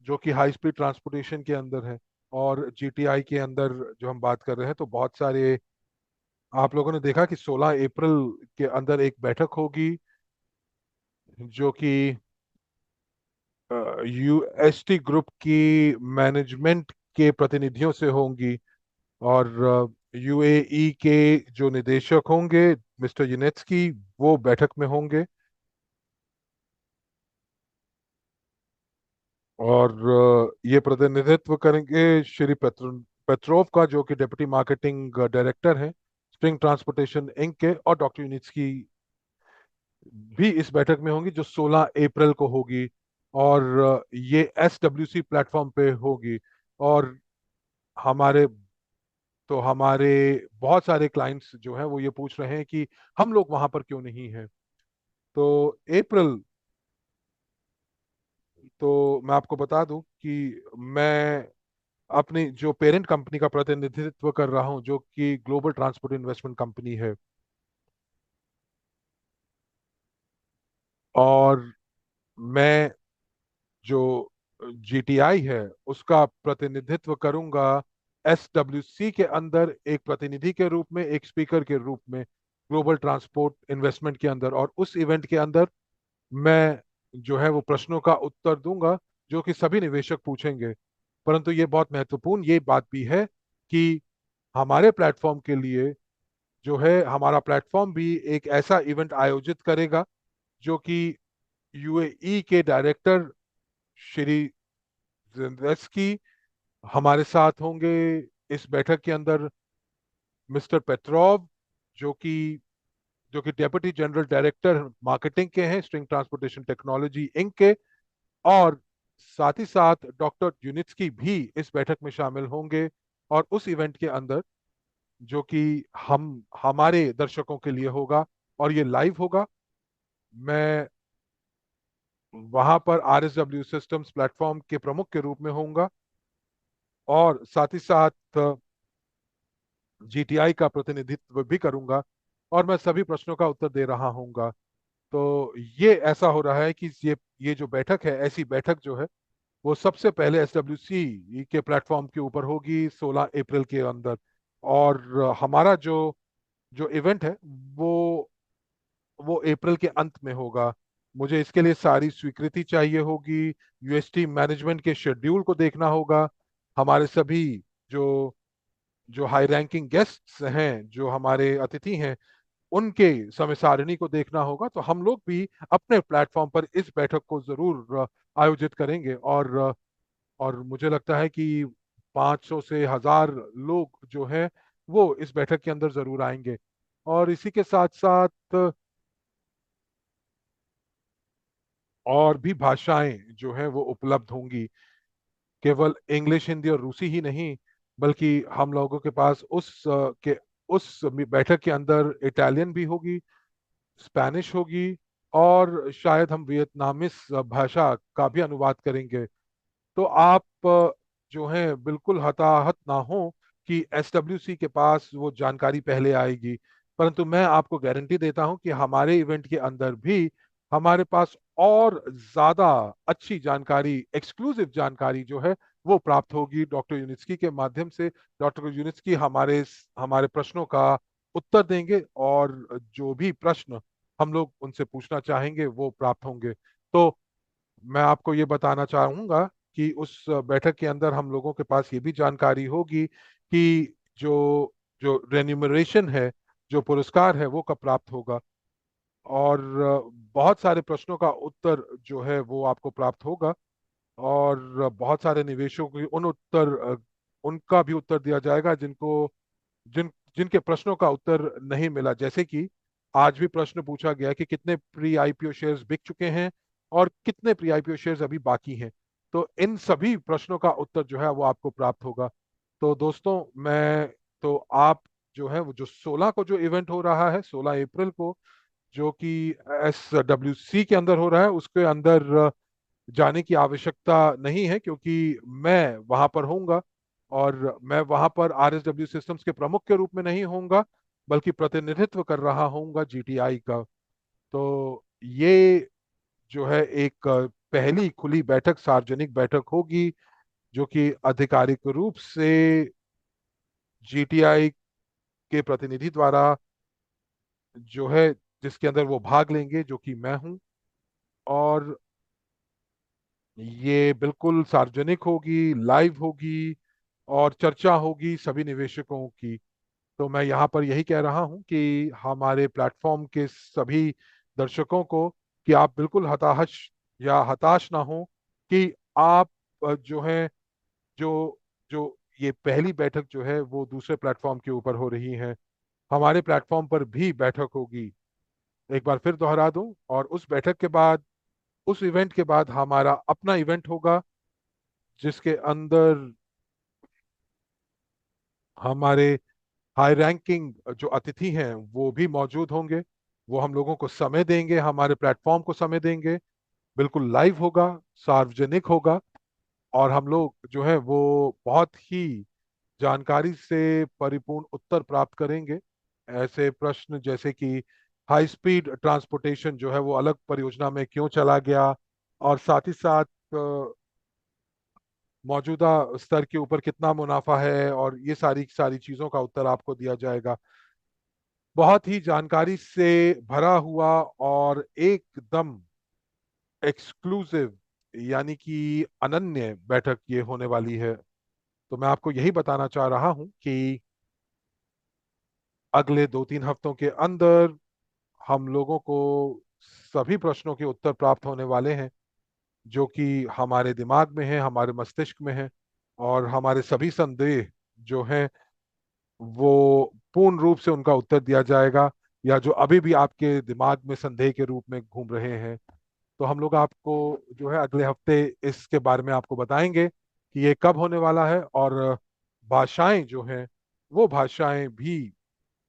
जो कि हाई स्पीड ट्रांसपोर्टेशन के अंदर है और जीटीआई के अंदर जो हम बात कर रहे हैं, तो बहुत सारे आप लोगों ने देखा कि 16 अप्रैल के अंदर एक बैठक होगी, जो कि यूएसटी ग्रुप की मैनेजमेंट के प्रतिनिधियों से होंगी। और यूएई के जो निदेशक होंगे, मिस्टर यूनेस्की, वो बैठक में होंगे। और ये प्रतिनिधित्व करेंगे श्री पेट्रोव का, जो कि डेप्यूटी मार्केटिंग डायरेक्टर हैं स्प्रिंग ट्रांसपोर्टेशन इंक के। और डॉक्टर यूनिट्सकी भी इस बैठक में होंगी, जो 16 अप्रैल को होगी। और ये एसडब्ल्यूसी प्लेटफॉर्म पे होगी। और हमारे हमारे बहुत सारे क्लाइंट्स जो हैं वो ये पूछ रहे हैं कि हम लोग वहां पर क्यों नहीं हैं। तो अप्रैल, तो मैं आपको बता दूं कि मैं अपनी जो पेरेंट कंपनी का प्रतिनिधित्व कर रहा हूं, जो कि ग्लोबल ट्रांसपोर्ट इन्वेस्टमेंट कंपनी है। और मैं जो जीटीआई है उसका प्रतिनिधित्व करूंगा एसडब्ल्यूसी के अंदर, एक प्रतिनिधि के रूप में, एक स्पीकर के रूप में, ग्लोबल ट्रांसपोर्ट इन्वेस्टमेंट के अंदर। और उस इवेंट के अंदर मैं जो है वो प्रश्नों का उत्तर दूंगा जो कि सभी निवेशक पूछेंगे। परंतु ये बहुत महत्वपूर्ण ये बात भी है कि हमारे प्लेटफॉर्म के लिए जो है, हमारा प्लेटफॉर्म भी एक ऐसा इवेंट आयोजित करेगा, जो कि यूएई के डायरेक्टर श्री जेलेंस्की हमारे साथ होंगे इस बैठक के अंदर। मिस्टर पेट्रोव, जो कि डेप्यूटी जनरल डायरेक्टर मार्केटिंग के हैं स्ट्रिंग ट्रांसपोर्टेशन टेक्नोलॉजी इंक के। और साथ ही साथ डॉक्टर यूनिट्सकी भी इस बैठक में शामिल होंगे। और उस इवेंट के अंदर, जो कि हम हमारे दर्शकों के लिए होगा और ये लाइव होगा, मैं वहां पर आरएसडब्ल्यू सिस्टम्स प्लेटफॉर्म के प्रमुख के रूप में होऊंगा। और साथ ही साथ जीटीआई का प्रतिनिधित्व भी करूंगा। और मैं सभी प्रश्नों का उत्तर दे रहा हूंगा। तो ये ऐसा हो रहा है कि ये जो बैठक है, ऐसी बैठक जो है वो सबसे पहले SWC के प्लेटफॉर्म के ऊपर होगी 16 अप्रैल के अंदर। और हमारा जो जो इवेंट है वो वो अप्रैल के अंत में होगा। मुझे इसके लिए सारी स्वीकृति चाहिए होगी। UST मैनेजमेंट के शेड्यूल को देखना होगा। हमारे सभी जो जो हाई रैंकिंग गेस्ट्स हैं, जो हमारे अतिथि हैं, उनके समय सारिणी को देखना होगा। तो हम लोग भी अपने प्लेटफॉर्म पर इस बैठक को जरूर आयोजित करेंगे। और मुझे लगता है कि 500 से 1000 लोग जो हैं वो इस बैठक के अंदर जरूर आएंगे। और इसी के साथ साथ और भी भाषाएं जो हैं वो उपलब्ध होंगी। केवल इंग्लिश, हिंदी और रूसी ही नहीं, बल्कि हम लोगों के पास उस बैठक के अंदर इटालियन भी होगी, स्पेनिश होगी, और शायद हम वियतनामीस भाषा का भी अनुवाद करेंगे। तो आप जो है बिल्कुल हताहत ना हो कि SWC के पास वो जानकारी पहले आएगी। परंतु मैं आपको गारंटी देता हूं कि हमारे इवेंट के अंदर भी हमारे पास और ज्यादा अच्छी जानकारी, एक्सक्लूसिव जानकारी जो है वो प्राप्त होगी डॉक्टर यूनिस्की के माध्यम से। डॉक्टर यूनिस्की हमारे हमारे प्रश्नों का उत्तर देंगे, और जो भी प्रश्न हम लोग उनसे पूछना चाहेंगे वो प्राप्त होंगे। तो मैं आपको ये बताना चाहूंगा कि उस बैठक के अंदर हम लोगों के पास ये भी जानकारी होगी कि जो जो रेन्यूमरेशन है, जो पुरस्कार है, वो कब प्राप्त होगा। और बहुत सारे प्रश्नों का उत्तर जो है वो आपको प्राप्त होगा। और बहुत सारे निवेशकों की उनका भी उत्तर दिया जाएगा जिनको जिनके प्रश्नों का उत्तर नहीं मिला। जैसे कि आज भी प्रश्न पूछा गया कि कितने प्री IPO शेयर्स बिक चुके हैं और कितने प्री IPO शेयर्स अभी बाकी हैं। तो इन सभी प्रश्नों का उत्तर जो है वो आपको प्राप्त होगा। तो दोस्तों, मैं तो आप जो है वो जो 16 को जो इवेंट हो रहा है, 16 अप्रैल को, जो कि SWC के अंदर हो रहा है, उसके अंदर जाने की आवश्यकता नहीं है, क्योंकि मैं वहां पर होऊंगा। और मैं वहां पर RSW सिस्टम्स के प्रमुख के रूप में नहीं होऊंगा, बल्कि प्रतिनिधित्व कर रहा होऊंगा GTI का। तो ये जो है एक पहली खुली बैठक, सार्वजनिक बैठक होगी, जो कि आधिकारिक रूप से GTI के प्रतिनिधि द्वारा जो है, जिसके अंदर वो भाग लेंगे, जो कि मैं हूं। और ये बिल्कुल सार्वजनिक होगी, लाइव होगी, और चर्चा होगी सभी निवेशकों की। तो मैं यहाँ पर यही कह रहा हूँ कि हमारे प्लेटफॉर्म के सभी दर्शकों को, कि आप बिल्कुल हताश या हताश ना हो कि आप जो है, जो जो ये पहली बैठक जो है वो दूसरे प्लेटफॉर्म के ऊपर हो रही है। हमारे प्लेटफॉर्म पर भी बैठक होगी। एक बार फिर दोहरा दूं, और उस बैठक के बाद, उस इवेंट के बाद हमारा अपना इवेंट होगा, जिसके अंदर हमारे हाई रैंकिंग जो अतिथि हैं वो भी मौजूद होंगे। वो हम लोगों को समय देंगे, हमारे प्लेटफॉर्म को समय देंगे। बिल्कुल लाइव होगा, सार्वजनिक होगा, और हम लोग जो है वो बहुत ही जानकारी से परिपूर्ण उत्तर प्राप्त करेंगे। ऐसे प्रश्न जैसे कि हाई स्पीड ट्रांसपोर्टेशन जो है वो अलग परियोजना में क्यों चला गया, और साथ ही साथ मौजूदा स्तर के ऊपर कितना मुनाफा है, और ये सारी सारी चीजों का उत्तर आपको दिया जाएगा। बहुत ही जानकारी से भरा हुआ और एकदम एक्सक्लूसिव, यानी कि अनन्य बैठक ये होने वाली है। तो मैं आपको यही बताना चाह रहा हूं कि अगले 2-3 हफ्तों के अंदर हम लोगों को सभी प्रश्नों के उत्तर प्राप्त होने वाले हैं, जो कि हमारे दिमाग में है, हमारे मस्तिष्क में है। और हमारे सभी संदेह जो हैं वो पूर्ण रूप से उनका उत्तर दिया जाएगा, या जो अभी भी आपके दिमाग में संदेह के रूप में घूम रहे हैं। तो हम लोग आपको जो है अगले हफ्ते इसके बारे में आपको बताएंगे कि ये कब होने वाला है। और भाषाएं जो हैं वो भाषाएं भी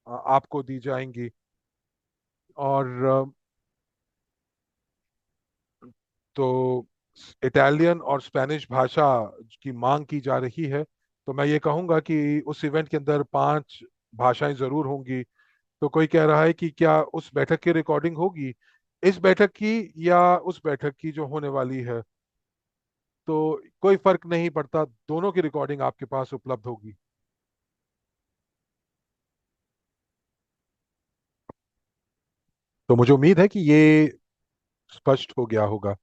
आपको दी जाएंगी। और तो इटालियन और स्पेनिश भाषा की मांग की जा रही है। तो मैं ये कहूंगा कि उस इवेंट के अंदर 5 भाषाएं जरूर होंगी। तो कोई कह रहा है कि क्या उस बैठक की रिकॉर्डिंग होगी, इस बैठक की या उस बैठक की जो होने वाली है। तो कोई फर्क नहीं पड़ता, दोनों की रिकॉर्डिंग आपके पास उपलब्ध होगी। तो मुझे उम्मीद है कि ये स्पष्ट हो गया होगा।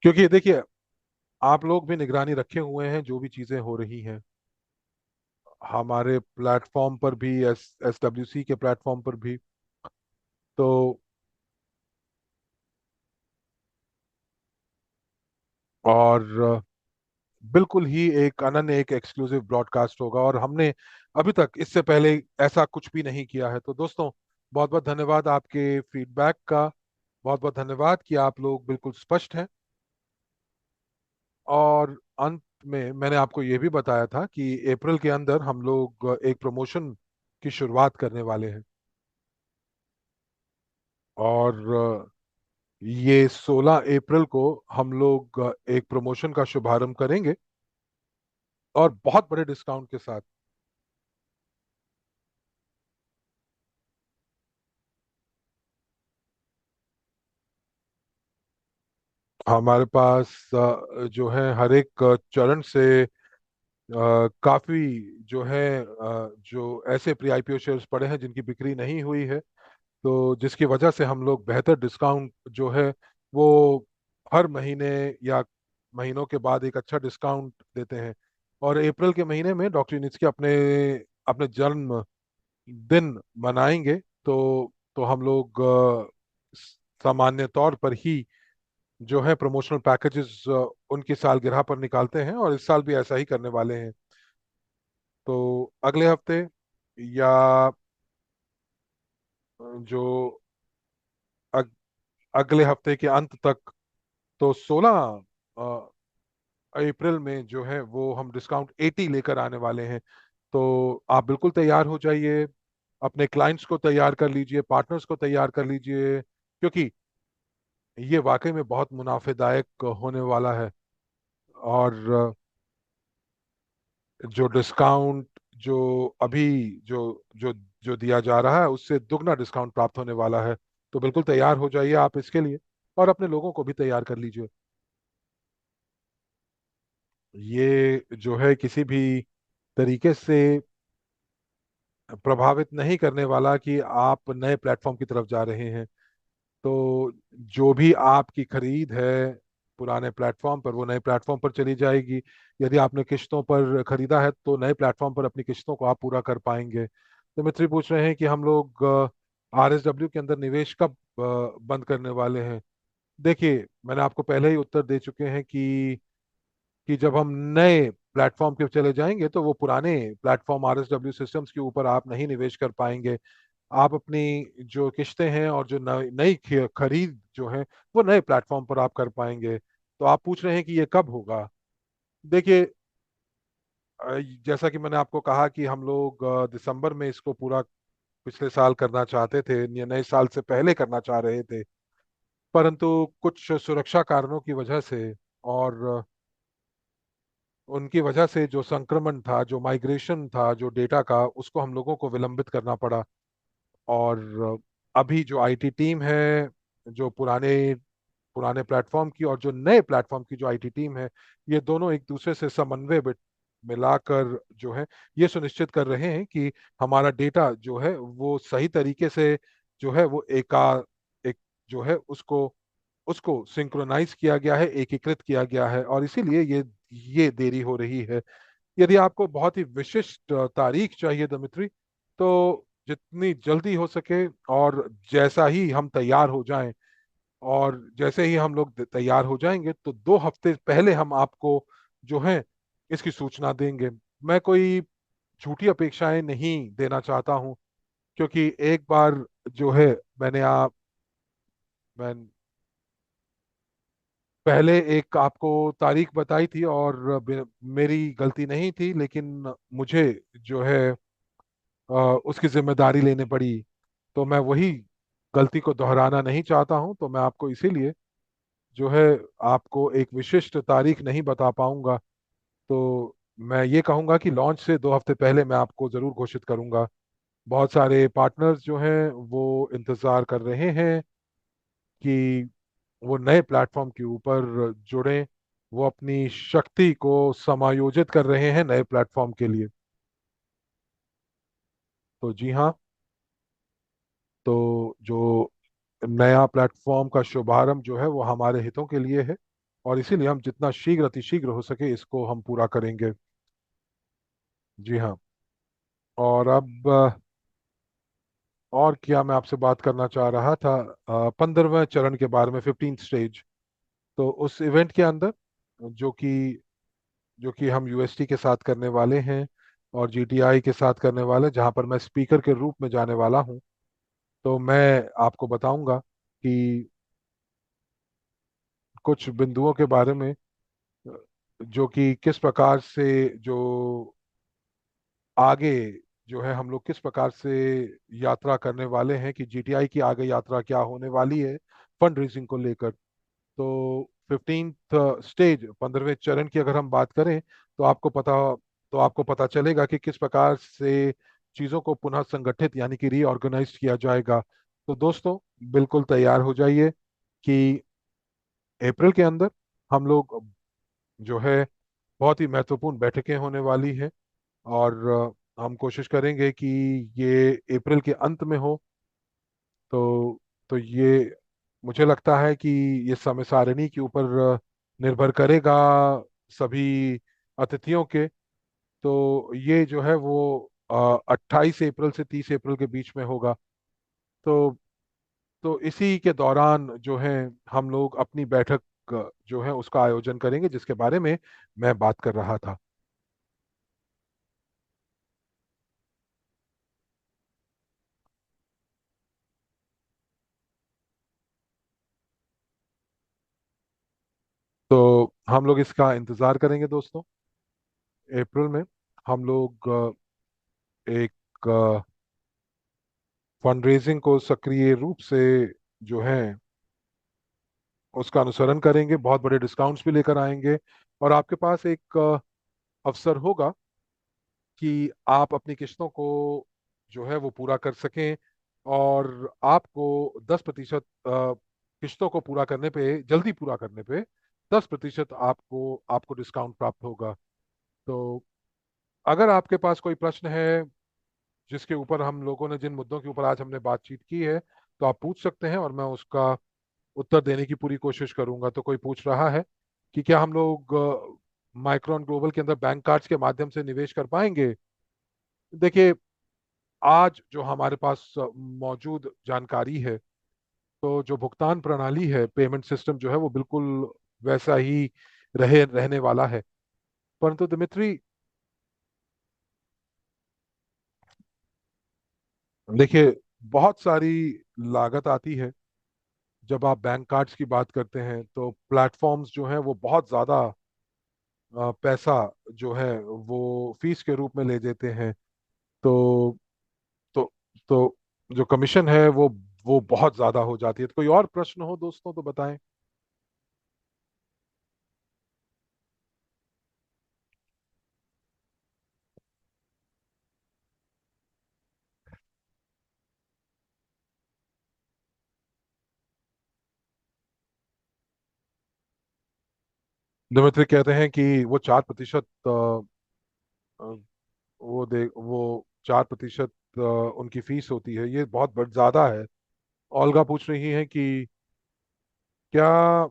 क्योंकि देखिए, आप लोग भी निगरानी रखे हुए हैं जो भी चीजें हो रही हैं हमारे प्लेटफॉर्म पर भी, SWC के प्लेटफॉर्म पर भी। तो और बिल्कुल ही एक अनन्य, एक एक्सक्लूसिव ब्रॉडकास्ट होगा, और हमने अभी तक इससे पहले ऐसा कुछ भी नहीं किया है। तो दोस्तों, बहुत बहुत धन्यवाद आपके फीडबैक का। बहुत बहुत धन्यवाद कि आप लोग बिल्कुल स्पष्ट हैं। और अंत में मैंने आपको ये भी बताया था कि अप्रैल के अंदर हम लोग एक प्रमोशन की शुरुआत करने वाले हैं। और ये 16 अप्रैल को हम लोग एक प्रमोशन का शुभारंभ करेंगे, और बहुत बड़े डिस्काउंट के साथ। हमारे पास जो है हर एक चरण से काफी जो है जो ऐसे प्री IPO शेयर्स पड़े हैं जिनकी बिक्री नहीं हुई है, तो जिसकी वजह से हम लोग बेहतर डिस्काउंट जो है वो हर महीने या महीनों के बाद एक अच्छा डिस्काउंट देते हैं। और अप्रैल के महीने में डॉक्टर यूनिट्स अपने अपने जन्म दिन मनाएंगे। तो हम लोग सामान्य तौर पर ही जो है प्रमोशनल पैकेजेस उनकी सालगिरह पर निकालते हैं, और इस साल भी ऐसा ही करने वाले हैं। तो अगले हफ्ते, या जो अग, अगले हफ्ते के अंत तक, तो 16 अप्रैल में जो है वो हम डिस्काउंट 80 लेकर आने वाले हैं। तो आप बिल्कुल तैयार हो जाइए, अपने क्लाइंट्स को तैयार कर लीजिए, पार्टनर्स को तैयार कर लीजिए, क्योंकि ये वाकई में बहुत मुनाफेदायक होने वाला है। और जो डिस्काउंट जो अभी जो जो जो दिया जा रहा है उससे दुगना डिस्काउंट प्राप्त होने वाला है। तो बिल्कुल तैयार हो जाइए आप इसके लिए, और अपने लोगों को भी तैयार कर लीजिए। ये जो है किसी भी तरीके से प्रभावित नहीं करने वाला कि आप नए प्लेटफॉर्म की तरफ जा रहे हैं। तो जो भी आपकी खरीद है पुराने प्लेटफॉर्म पर, वो नए प्लेटफॉर्म पर चली जाएगी। यदि आपने किश्तों पर खरीदा है तो नए प्लेटफॉर्म पर अपनी किश्तों को आप पूरा कर पाएंगे। तो मित्री पूछ रहे हैं कि हम लोग RSW के अंदर निवेश कब बंद करने वाले हैं। देखिए, मैंने आपको पहले ही उत्तर दे चुके हैं कि जब हम नए प्लेटफॉर्म पे चले जाएंगे तो वो पुराने प्लेटफॉर्म RSW सिस्टम्स के ऊपर आप नहीं निवेश कर पाएंगे। आप अपनी जो किस्तें हैं और जो नई नई खरीद जो है वो नए प्लेटफॉर्म पर आप कर पाएंगे। तो आप पूछ रहे हैं कि ये कब होगा। देखिए, जैसा कि मैंने आपको कहा कि हम लोग दिसंबर में इसको पूरा पिछले साल करना चाहते थे, या नए साल से पहले करना चाह रहे थे। परंतु कुछ सुरक्षा कारणों की वजह से, और उनकी वजह से जो संक्रमण था, जो माइग्रेशन था जो डेटा का, उसको हम लोगों को विलंबित करना पड़ा। और अभी जो IT टीम है, जो पुराने पुराने प्लेटफॉर्म की और जो नए प्लेटफॉर्म की जो IT टीम है, ये दोनों एक दूसरे से समन्वय मिलाकर जो है ये सुनिश्चित कर रहे हैं कि हमारा डेटा जो है वो सही तरीके से जो है वो एक जो है उसको उसको सिंक्रोनाइज किया गया है, एकीकृत किया गया है, और इसीलिए ये देरी हो रही है। यदि आपको बहुत ही विशिष्ट तारीख चाहिए दिमित्री, तो जितनी जल्दी हो सके, और जैसा ही हम तैयार हो जाएं, और जैसे ही हम लोग तैयार हो जाएंगे तो 2 हफ्ते पहले हम आपको जो है इसकी सूचना देंगे। मैं कोई झूठी अपेक्षाएं नहीं देना चाहता हूं, क्योंकि एक बार जो है मैंने आप मैं पहले एक आपको तारीख बताई थी, और मेरी गलती नहीं थी, लेकिन मुझे जो है उसकी जिम्मेदारी लेनी पड़ी। तो मैं वही गलती को दोहराना नहीं चाहता हूं, तो मैं आपको इसीलिए जो है आपको एक विशिष्ट तारीख नहीं बता पाऊंगा। तो मैं ये कहूंगा कि लॉन्च से 2 हफ्ते पहले मैं आपको जरूर घोषित करूंगा। बहुत सारे पार्टनर्स जो हैं वो इंतजार कर रहे हैं कि वो नए प्लेटफॉर्म के ऊपर जुड़ें। वो अपनी शक्ति को समायोजित कर रहे हैं नए प्लेटफॉर्म के लिए। तो जी हाँ, तो जो नया प्लेटफॉर्म का शुभारंभ जो है वो हमारे हितों के लिए है, और इसीलिए हम जितना शीघ्र अतिशीघ्र हो सके इसको हम पूरा करेंगे। जी हाँ। और अब और क्या मैं आपसे बात करना चाह रहा था, 15वें चरण के बारे में, 15th स्टेज। तो उस इवेंट के अंदर जो कि जो कि हम यूएसटी के साथ करने वाले हैं और जीटीआई के साथ करने वाले हैं, जहां पर मैं स्पीकर के रूप में जाने वाला हूं। तो मैं आपको बताऊंगा कि कुछ बिंदुओं के बारे में, जो कि किस प्रकार से, जो आगे जो है हम लोग किस प्रकार से यात्रा करने वाले हैं, कि जीटीआई की आगे यात्रा क्या होने वाली है फंड रेजिंग को लेकर। तो 15th स्टेज, 15वें चरण की अगर हम बात करें, तो आपको पता चलेगा कि किस प्रकार से चीजों को पुनः संगठित यानी कि रीऑर्गेनाइज किया जाएगा। तो दोस्तों, बिल्कुल तैयार हो जाइए कि अप्रैल के अंदर हम लोग जो है बहुत ही महत्वपूर्ण बैठकें होने वाली है। और हम कोशिश करेंगे कि ये अप्रैल के अंत में हो। तो ये मुझे लगता है कि ये समय सारिणी के ऊपर निर्भर करेगा सभी अतिथियों के। तो ये जो है वो 28 अप्रैल से 30 अप्रैल के बीच में होगा। तो इसी के दौरान जो है हम लोग अपनी बैठक जो है उसका आयोजन करेंगे, जिसके बारे में मैं बात कर रहा था। तो हम लोग इसका इंतजार करेंगे दोस्तों। अप्रैल में हम लोग एक फंड रेजिंग को सक्रिय रूप से जो है उसका अनुसरण करेंगे, बहुत बड़े डिस्काउंट्स भी लेकर आएंगे। और आपके पास एक अवसर होगा कि आप अपनी किस्तों को जो है वो पूरा कर सकें। और आपको 10% किस्तों को पूरा करने पे, जल्दी पूरा करने पे 10% आपको आपको डिस्काउंट प्राप्त होगा। तो अगर आपके पास कोई प्रश्न है जिसके ऊपर हम लोगों ने, जिन मुद्दों के ऊपर आज हमने बातचीत की है, तो आप पूछ सकते हैं और मैं उसका उत्तर देने की पूरी कोशिश करूंगा। तो कोई पूछ रहा है कि क्या हम लोग माइक्रोन ग्लोबल के अंदर बैंक कार्ड्स के माध्यम से निवेश कर पाएंगे। देखिए, आज जो हमारे पास मौजूद जानकारी है, तो जो भुगतान प्रणाली है, पेमेंट सिस्टम जो है वो बिल्कुल वैसा ही रहने वाला है। परंतु दिमित्री, देखिए, बहुत सारी लागत आती है जब आप बैंक कार्ड्स की बात करते हैं। तो प्लेटफॉर्म्स जो हैं वो बहुत ज़्यादा पैसा जो है वो फीस के रूप में ले देते हैं। तो तो तो जो कमीशन है वो बहुत ज़्यादा हो जाती है। तो कोई और प्रश्न हो दोस्तों तो बताएं। दिमित्री कहते हैं कि वो 4% वो 4% उनकी फीस होती है। ये बहुत बड़ ज्यादा है। ओल्गा पूछ रही है कि क्या,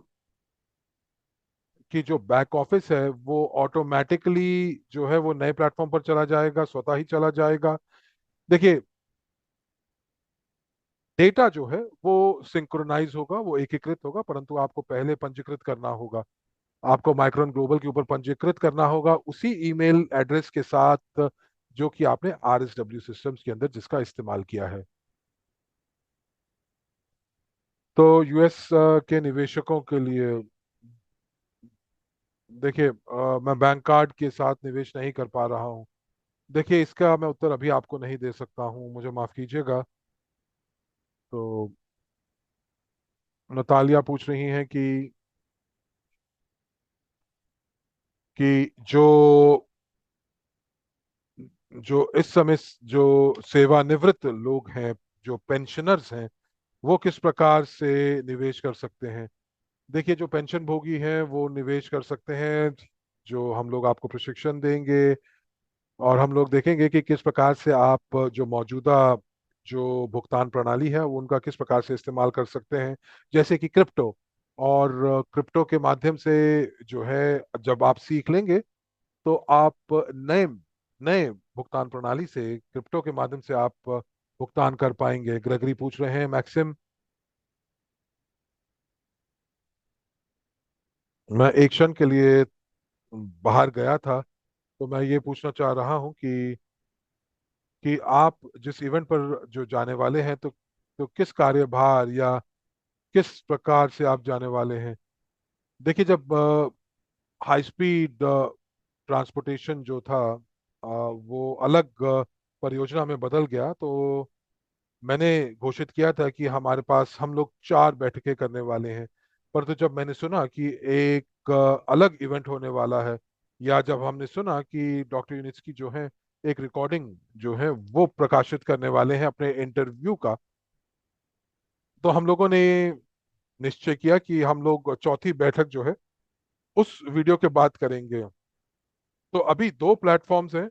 कि जो बैक ऑफिस है वो ऑटोमेटिकली जो है वो नए प्लेटफॉर्म पर चला जाएगा, स्वतः ही चला जाएगा। देखिए, डेटा जो है वो सिंक्रोनाइज होगा, वो एकीकृत होगा, परंतु आपको पहले पंजीकृत करना होगा। आपको माइक्रोन ग्लोबल के ऊपर पंजीकृत करना होगा उसी ईमेल एड्रेस के साथ जो कि आपने RSW सिस्टम्स के अंदर जिसका इस्तेमाल किया है। तो यूएस के निवेशकों के लिए, देखिए, मैं बैंक कार्ड के साथ निवेश नहीं कर पा रहा हूँ। देखिए, इसका मैं उत्तर अभी आपको नहीं दे सकता हूँ, मुझे माफ कीजिएगा। तो नतालिया पूछ रही हैं कि जो जो इस समय जो सेवानिवृत्त लोग हैं, जो पेंशनर्स हैं, वो किस प्रकार से निवेश कर सकते हैं। देखिए, जो पेंशन भोगी हैं वो निवेश कर सकते हैं, जो हम लोग आपको प्रशिक्षण देंगे, और हम लोग देखेंगे कि किस प्रकार से आप जो मौजूदा जो भुगतान प्रणाली है वो उनका किस प्रकार से इस्तेमाल कर सकते हैं, जैसे कि क्रिप्टो। और क्रिप्टो के माध्यम से जो है, जब आप सीख लेंगे तो आप नए नए भुगतान प्रणाली से, क्रिप्टो के माध्यम से आप भुगतान कर पाएंगे। ग्रेगरी पूछ रहे हैं, मैक्सिम। मैं एक क्षण के लिए बाहर गया था, तो मैं ये पूछना चाह रहा हूँ कि आप जिस इवेंट पर जो जाने वाले हैं, तो किस कार्यभार या किस प्रकार से आप जाने वाले हैं। देखिए, जब हाई स्पीड ट्रांसपोर्टेशन जो था वो अलग परियोजना में बदल गया, तो मैंने घोषित किया था कि हमारे पास हम लोग 4 बैठकें करने वाले हैं। परंतु जब मैंने सुना कि एक अलग इवेंट होने वाला है, या जब हमने सुना कि डॉक्टर यूनिस्की जो है एक रिकॉर्डिंग जो है वो प्रकाशित करने वाले हैं अपने इंटरव्यू का, तो हम लोगों ने निश्चय किया कि हम लोग चौथी बैठक जो है उस वीडियो के बाद करेंगे। तो अभी 2 प्लेटफॉर्म्स हैं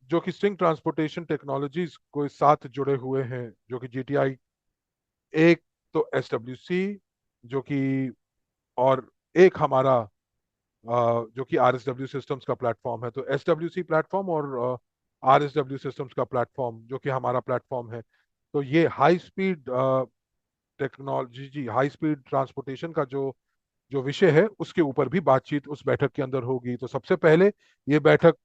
जो कि स्ट्रिंग ट्रांसपोर्टेशन टेक्नोलॉजीज को साथ जुड़े हुए हैं, जो कि जीटीआई, एक तो एसडब्ल्यूसी जो कि, और एक हमारा जो कि आरएसडब्ल्यू सिस्टम्स का प्लेटफॉर्म है। तो एसडब्ल्यूसी प्लेटफॉर्म और आरएसडब्ल्यू सिस्टम्स का प्लेटफॉर्म जो कि हमारा प्लेटफॉर्म है। तो ये हाई स्पीड टेक्नोलॉजी, जी, हाई स्पीड ट्रांसपोर्टेशन का जो जो विषय है उसके ऊपर भी बातचीत उस बैठक के अंदर होगी। तो सबसे पहले ये बैठक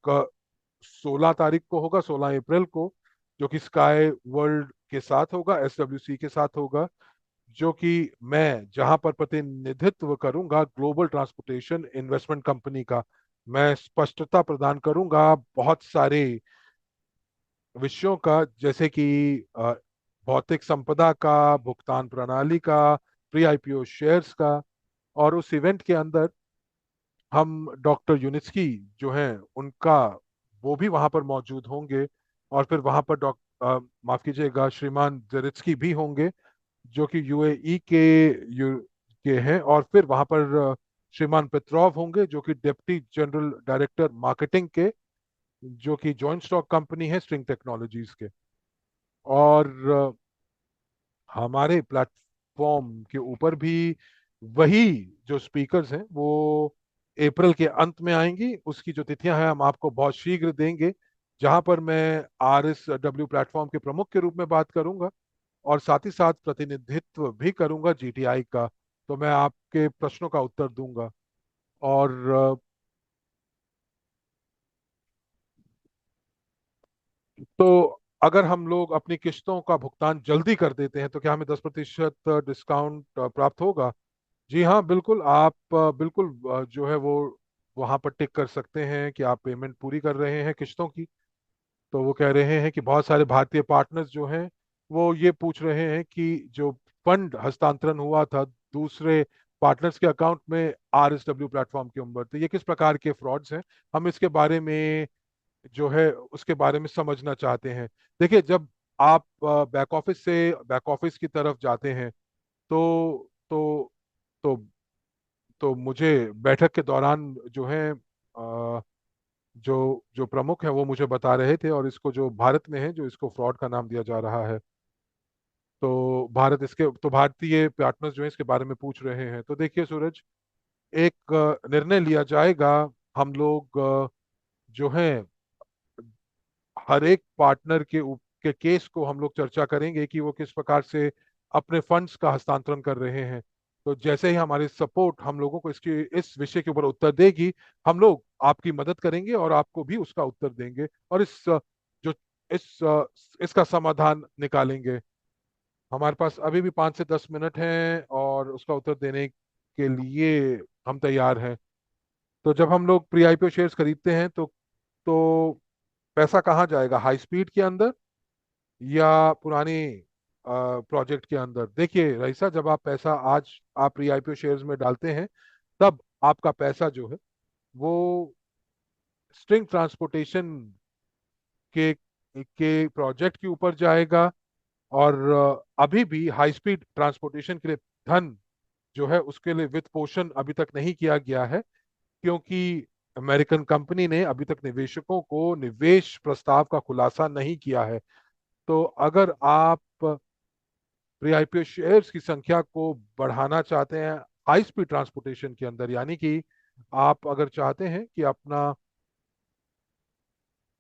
16 तारीख को होगा, 16 अप्रैल को, जो कि स्काई वर्ल्ड के साथ होगा, एसडब्ल्यूसी के साथ होगा, जो कि मैं जहां पर प्रतिनिधित्व करूंगा ग्लोबल ट्रांसपोर्टेशन इन्वेस्टमेंट कंपनी का। मैं स्पष्टता प्रदान करूंगा बहुत सारे विषयों का, जैसे कि भौतिक संपदा का, भुगतान प्रणाली का, प्री आईपीओ शेयर्स का। और उस इवेंट के अंदर हम डॉक्टर यूनिस्की जो हैं उनका, वो भी वहां पर मौजूद होंगे। और फिर वहां पर माफ कीजिएगा, श्रीमान जेरेत्स्की भी होंगे, जो कि यूएई के हैं। और फिर वहां पर श्रीमान पेट्रोव होंगे, जो कि डिप्टी जनरल डायरेक्टर मार्केटिंग के, जो कि जॉइंट स्टॉक कंपनी है स्ट्रिंग टेक्नोलॉजीज के। और हमारे प्लेटफॉर्म के ऊपर भी वही जो स्पीकर्स हैं वो अप्रैल के अंत में आएंगी। उसकी जो तिथियां हैं हम आपको बहुत शीघ्र देंगे, जहां पर मैं आरएसडब्ल्यू प्लेटफॉर्म के प्रमुख के रूप में बात करूंगा, और साथ ही साथ प्रतिनिधित्व भी करूंगा जीटीआई का। तो मैं आपके प्रश्नों का उत्तर दूंगा। और तो अगर हम लोग अपनी किस्तों का भुगतान जल्दी कर देते हैं तो क्या हमें 10% डिस्काउंट प्राप्त होगा। जी हाँ, बिल्कुल। आप बिल्कुल जो है वो वहां पर टिक कर सकते हैं कि आप पेमेंट पूरी कर रहे हैं किस्तों की। तो वो कह रहे हैं कि बहुत सारे भारतीय पार्टनर्स जो हैं वो ये पूछ रहे हैं कि जो फंड हस्तांतरण हुआ था दूसरे पार्टनर्स के अकाउंट में आरएसडब्ल्यू प्लेटफॉर्म के ऊपर, तो ये किस प्रकार के फ्रॉड्स हैं, हम इसके बारे में जो है उसके बारे में समझना चाहते हैं। देखिए, जब आप बैक ऑफिस से बैक ऑफिस की तरफ जाते हैं, तो तो तो तो मुझे बैठक के दौरान जो है जो जो प्रमुख है वो मुझे बता रहे थे, और इसको जो भारत में है जो इसको फ्रॉड का नाम दिया जा रहा है। तो भारतीय पार्टनर्स जो है इसके बारे में पूछ रहे हैं। तो देखिए सूरज, एक निर्णय लिया जाएगा। हम लोग जो है हर एक पार्टनर के केस को हम लोग चर्चा करेंगे कि वो किस प्रकार से अपने फंड्स का हस्तांतरण कर रहे हैं। तो जैसे ही हमारी सपोर्ट हम लोगों को इसकी इस विषय के ऊपर उत्तर देगी, हम लोग आपकी मदद करेंगे और आपको भी उसका उत्तर देंगे, और जो इस इसका समाधान निकालेंगे। हमारे पास अभी भी 5 से 10 मिनट हैं और उसका उत्तर देने के लिए हम तैयार हैं। तो जब हम लोग प्री आईपीओ शेयर्स खरीदते हैं तो पैसा कहाँ जाएगा, हाई स्पीड के अंदर या पुरानी प्रोजेक्ट के अंदर। देखिए रईसा, जब आप पैसा आज आप प्री आईपीओ शेयर्स में डालते हैं, तब आपका पैसा जो है वो स्ट्रिंग ट्रांसपोर्टेशन के प्रोजेक्ट के ऊपर जाएगा। और अभी भी हाई स्पीड ट्रांसपोर्टेशन के लिए धन जो है उसके लिए वित्त पोषण अभी तक नहीं किया गया है, क्योंकि अमेरिकन कंपनी ने अभी तक निवेशकों को निवेश प्रस्ताव का खुलासा नहीं किया है। तो अगर आप प्री आईपीओ शेयर्स की संख्या को बढ़ाना चाहते हैं हाई स्पीड ट्रांसपोर्टेशन के अंदर, यानी कि आप अगर चाहते हैं कि अपना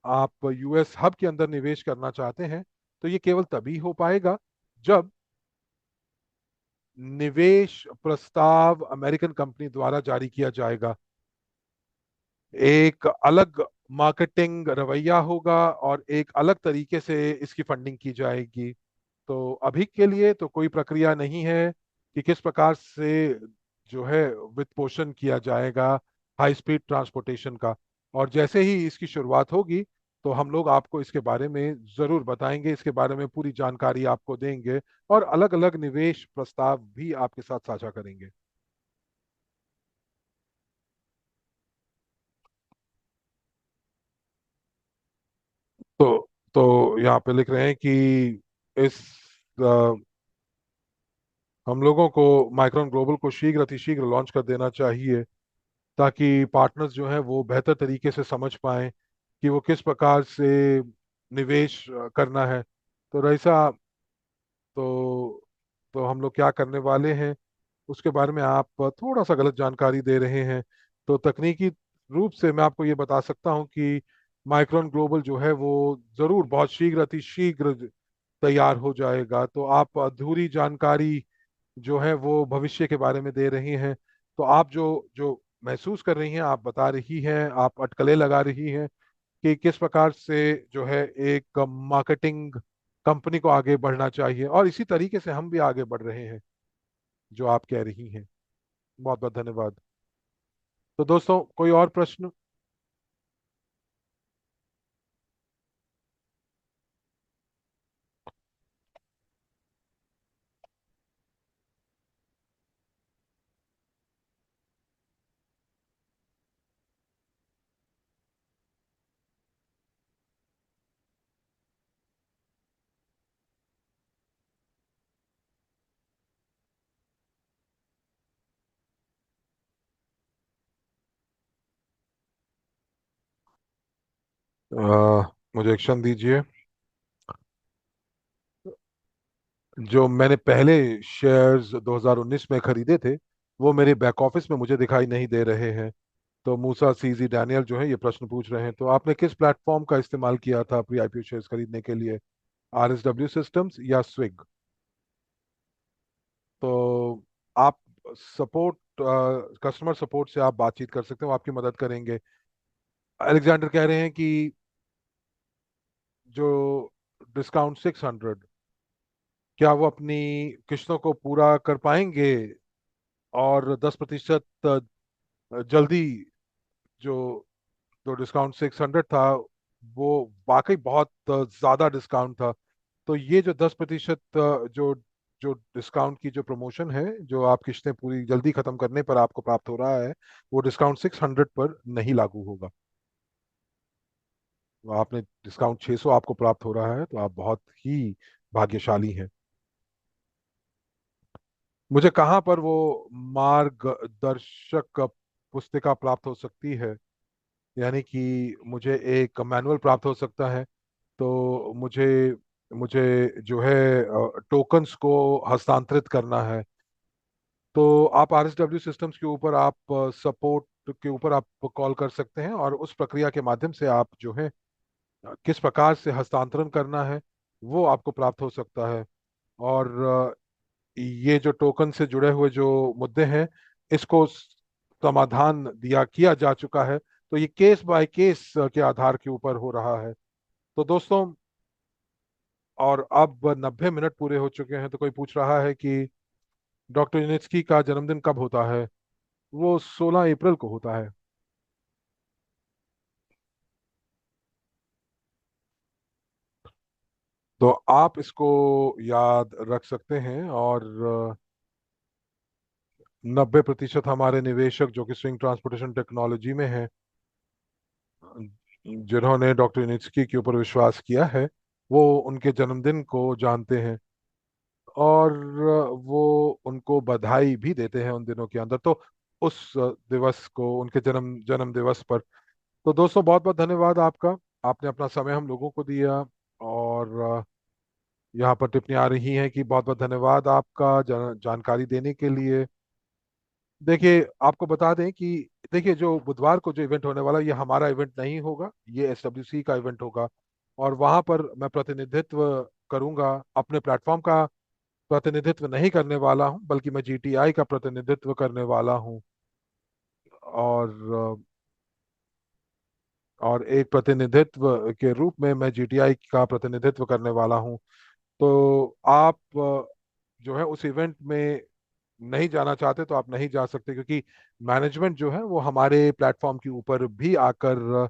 आप यूएस हब के अंदर निवेश करना चाहते हैं, तो ये केवल तभी हो पाएगा जब निवेश प्रस्ताव अमेरिकन कंपनी द्वारा जारी किया जाएगा। एक अलग मार्केटिंग रवैया होगा और एक अलग तरीके से इसकी फंडिंग की जाएगी। तो अभी के लिए तो कोई प्रक्रिया नहीं है कि किस प्रकार से जो है वित्त पोषण किया जाएगा हाई स्पीड ट्रांसपोर्टेशन का। और जैसे ही इसकी शुरुआत होगी तो हम लोग आपको इसके बारे में जरूर बताएंगे, इसके बारे में पूरी जानकारी आपको देंगे और अलग अलग निवेश प्रस्ताव भी आपके साथ साझा करेंगे। तो यहाँ पे लिख रहे हैं कि इस हम लोगों को माइक्रोन ग्लोबल को शीघ्र अतिशीघ्र लॉन्च कर देना चाहिए, ताकि पार्टनर्स जो हैं वो बेहतर तरीके से समझ पाएं कि वो किस प्रकार से निवेश करना है। तो रईसा, तो हम लोग क्या करने वाले हैं उसके बारे में आप थोड़ा सा गलत जानकारी दे रहे हैं। तो तकनीकी रूप से मैं आपको ये बता सकता हूँ कि माइक्रोन ग्लोबल जो है वो जरूर बहुत शीघ्र अतिशीघ्र तैयार हो जाएगा। तो आप अधूरी जानकारी जो है वो भविष्य के बारे में दे रही हैं। तो आप जो जो महसूस कर रही हैं, आप बता रही हैं, आप अटकलें लगा रही हैं कि किस प्रकार से जो है एक मार्केटिंग कंपनी को आगे बढ़ना चाहिए, और इसी तरीके से हम भी आगे बढ़ रहे हैं जो आप कह रही हैं। बहुत बहुत धन्यवाद। तो दोस्तों, कोई और प्रश्न? मुझे एक क्षण दीजिए। जो मैंने पहले शेयर्स 2019 में खरीदे थे वो मेरे बैक ऑफिस में मुझे दिखाई नहीं दे रहे हैं। तो मूसा सीजी डैनियल जो है ये प्रश्न पूछ रहे हैं, तो आपने किस प्लेटफॉर्म का इस्तेमाल किया था प्री आईपीओ शेयर्स खरीदने के लिए, आरएसडब्ल्यू सिस्टम्स या स्विग? तो आप सपोर्ट कस्टमर सपोर्ट से आप बातचीत कर सकते हो, वो आपकी मदद करेंगे। अलेक्जेंडर कह रहे हैं कि जो डिस्काउंट 600, क्या वो अपनी किश्तों को पूरा कर पाएंगे? और 10% जल्दी, जो जो डिस्काउंट 600 था वो वाकई बहुत ज्यादा डिस्काउंट था। तो ये जो 10% जो जो डिस्काउंट की जो प्रमोशन है, जो आप किस्तें पूरी जल्दी खत्म करने पर आपको प्राप्त हो रहा है, वो डिस्काउंट 600 पर नहीं लागू होगा। तो आपने डिस्काउंट 600 आपको प्राप्त हो रहा है, तो आप बहुत ही भाग्यशाली हैं। मुझे कहाँ पर वो मार्गदर्शक पुस्तिका प्राप्त हो सकती है? यानी कि मुझे एक मैनुअल प्राप्त हो सकता है? तो मुझे मुझे जो है टोकन्स को हस्तांतरित करना है। तो आप आरएसडब्ल्यू सिस्टम्स के ऊपर आप सपोर्ट के ऊपर आप कॉल कर सकते हैं, और उस प्रक्रिया के माध्यम से आप जो है किस प्रकार से हस्तांतरण करना है वो आपको प्राप्त हो सकता है। और ये जो टोकन से जुड़े हुए जो मुद्दे हैं, इसको समाधान दिया किया जा चुका है। तो ये केस बाय केस के आधार के ऊपर हो रहा है। तो दोस्तों, और अब 90 मिनट पूरे हो चुके हैं, तो कोई पूछ रहा है कि डॉक्टर यूनिस्की का जन्मदिन कब होता है? वो 16 अप्रैल को होता है। तो आप इसको याद रख सकते हैं। और 90% हमारे निवेशक जो कि स्विंग ट्रांसपोर्टेशन टेक्नोलॉजी में हैं, जिन्होंने डॉक्टर यूनिस्की के ऊपर विश्वास किया है, वो उनके जन्मदिन को जानते हैं, और वो उनको बधाई भी देते हैं उन दिनों के अंदर। तो उस दिवस को, उनके जन्म जन्म दिवस पर, तो दोस्तों बहुत बहुत धन्यवाद आपका। आपने अपना समय हम लोगों को दिया। और यहाँ पर टिप्पणी आ रही है कि बहुत बहुत धन्यवाद आपका जानकारी देने के लिए। देखिए, आपको बता दें कि देखिए, जो बुधवार को जो इवेंट होने वाला है, ये हमारा इवेंट नहीं होगा, ये एसडब्ल्यूसी का इवेंट होगा। और वहां पर मैं प्रतिनिधित्व करूंगा, अपने प्लेटफॉर्म का प्रतिनिधित्व नहीं करने वाला हूं, बल्कि मैं जीटीआई का प्रतिनिधित्व करने वाला हूं। और एक प्रतिनिधित्व के रूप में मैं जीटीआई का प्रतिनिधित्व करने वाला हूं। तो आप जो है उस इवेंट में नहीं जाना चाहते तो आप नहीं जा सकते, क्योंकि मैनेजमेंट जो है वो हमारे प्लेटफॉर्म के ऊपर भी आकर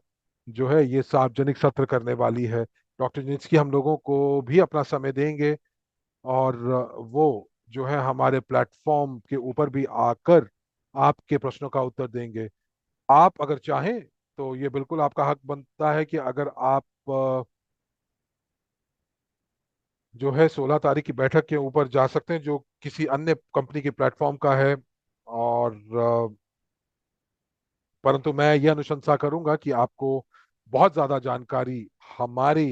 जो है ये सार्वजनिक सत्र करने वाली है। डॉक्टर जिन्सकी हम लोगों को भी अपना समय देंगे, और वो जो है हमारे प्लेटफॉर्म के ऊपर भी आकर आपके प्रश्नों का उत्तर देंगे। आप अगर चाहें तो ये बिल्कुल आपका हक बनता है कि अगर आप जो है 16 तारीख की बैठक के ऊपर जा सकते हैं, जो किसी अन्य कंपनी के प्लेटफॉर्म का है। और परंतु मैं ये अनुशंसा करूंगा कि आपको बहुत ज्यादा जानकारी हमारी,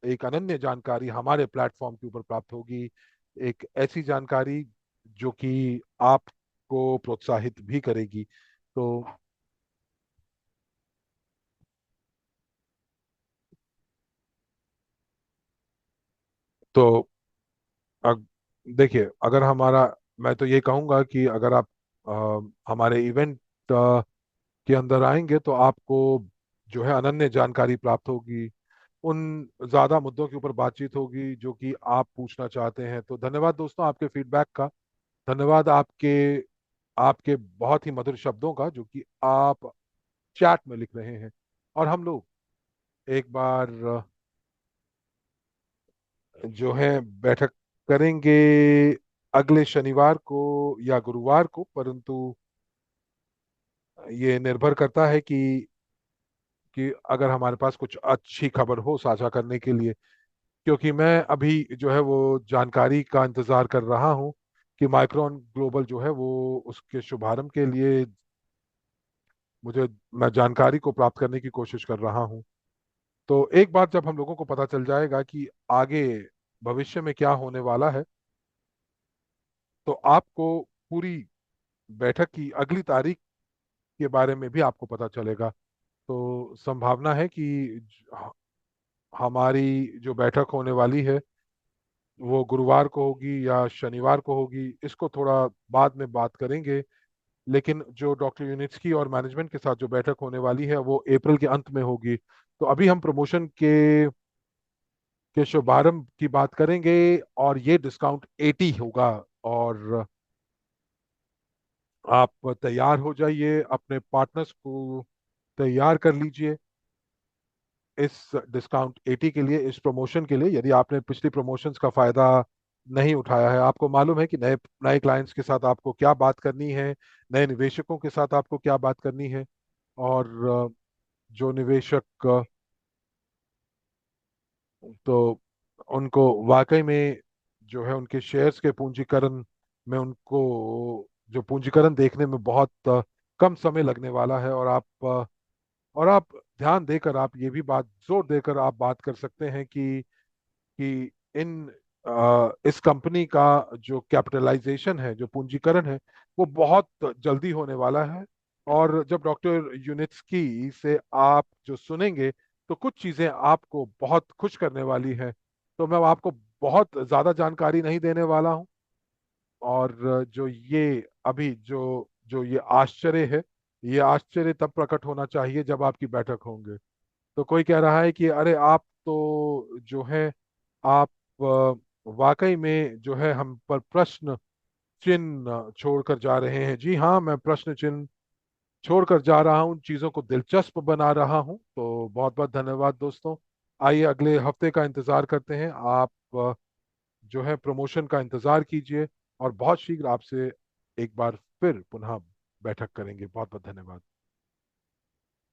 एक अनन्य जानकारी हमारे प्लेटफॉर्म के ऊपर प्राप्त होगी, एक ऐसी जानकारी जो कि आपको प्रोत्साहित भी करेगी। तो तो अग, देखिए, अगर हमारा, मैं तो ये कहूंगा कि अगर आप हमारे इवेंट के अंदर आएंगे तो आपको जो है अनन्य जानकारी प्राप्त होगी, उन ज्यादा मुद्दों के ऊपर बातचीत होगी जो कि आप पूछना चाहते हैं। तो धन्यवाद दोस्तों आपके फीडबैक का, धन्यवाद आपके आपके बहुत ही मधुर शब्दों का जो कि आप चैट में लिख रहे हैं। और हम लोग एक बार जो है बैठक करेंगे अगले शनिवार को या गुरुवार को, परंतु ये निर्भर करता है कि अगर हमारे पास कुछ अच्छी खबर हो साझा करने के लिए। क्योंकि मैं अभी जो है वो जानकारी का इंतजार कर रहा हूँ कि माइक्रोन ग्लोबल जो है वो उसके शुभारंभ के लिए मुझे, मैं जानकारी को प्राप्त करने की कोशिश कर रहा हूँ। तो एक बार जब हम लोगों को पता चल जाएगा कि आगे भविष्य में क्या होने वाला है, तो आपको पूरी बैठक की अगली तारीख के बारे में भी आपको पता चलेगा। तो संभावना है कि हमारी जो बैठक होने वाली है वो गुरुवार को होगी या शनिवार को होगी, इसको थोड़ा बाद में बात करेंगे। लेकिन जो डॉक्टर यूनिट्सकी और मैनेजमेंट के साथ जो बैठक होने वाली है वो अप्रैल के अंत में होगी। तो अभी हम प्रमोशन के शुभारंभ की बात करेंगे, और ये डिस्काउंट 80 होगा। और आप तैयार हो जाइए, अपने पार्टनर्स को तैयार कर लीजिए इस डिस्काउंट 80 के लिए, इस प्रमोशन के लिए। यदि आपने पिछली प्रमोशंस का फायदा नहीं उठाया है, आपको मालूम है कि नए नए क्लाइंट्स के साथ आपको क्या बात करनी है, नए निवेशकों के साथ आपको क्या बात करनी है। और जो निवेशक तो उनको वाकई में जो है उनके शेयर्स के पूंजीकरण में, उनको जो पूंजीकरण देखने में बहुत कम समय लगने वाला है। और आप ध्यान देकर, आप ये भी बात जोर देकर आप बात कर सकते हैं कि इन इस कंपनी का जो कैपिटलाइजेशन है, जो पूंजीकरण है, वो बहुत जल्दी होने वाला है। और जब डॉक्टर यूनिट्सकी से आप जो सुनेंगे, तो कुछ चीजें आपको बहुत खुश करने वाली हैं। तो मैं आपको बहुत ज्यादा जानकारी नहीं देने वाला हूं। और जो ये अभी जो जो ये आश्चर्य है, ये आश्चर्य तब प्रकट होना चाहिए जब आपकी बैठक होंगे। तो कोई कह रहा है कि अरे आप तो जो है, आप वाकई में जो है हम पर प्रश्न चिन्ह छोड़कर जा रहे हैं। जी हाँ, मैं प्रश्न चिन्ह छोड़कर जा रहा हूँ, चीजों को दिलचस्प बना रहा हूँ। तो बहुत बहुत धन्यवाद दोस्तों। आइए अगले हफ्ते का इंतजार करते हैं। आप जो है प्रमोशन का इंतजार कीजिए, और बहुत शीघ्र आपसे एक बार फिर पुनः बैठक करेंगे। बहुत बहुत धन्यवाद।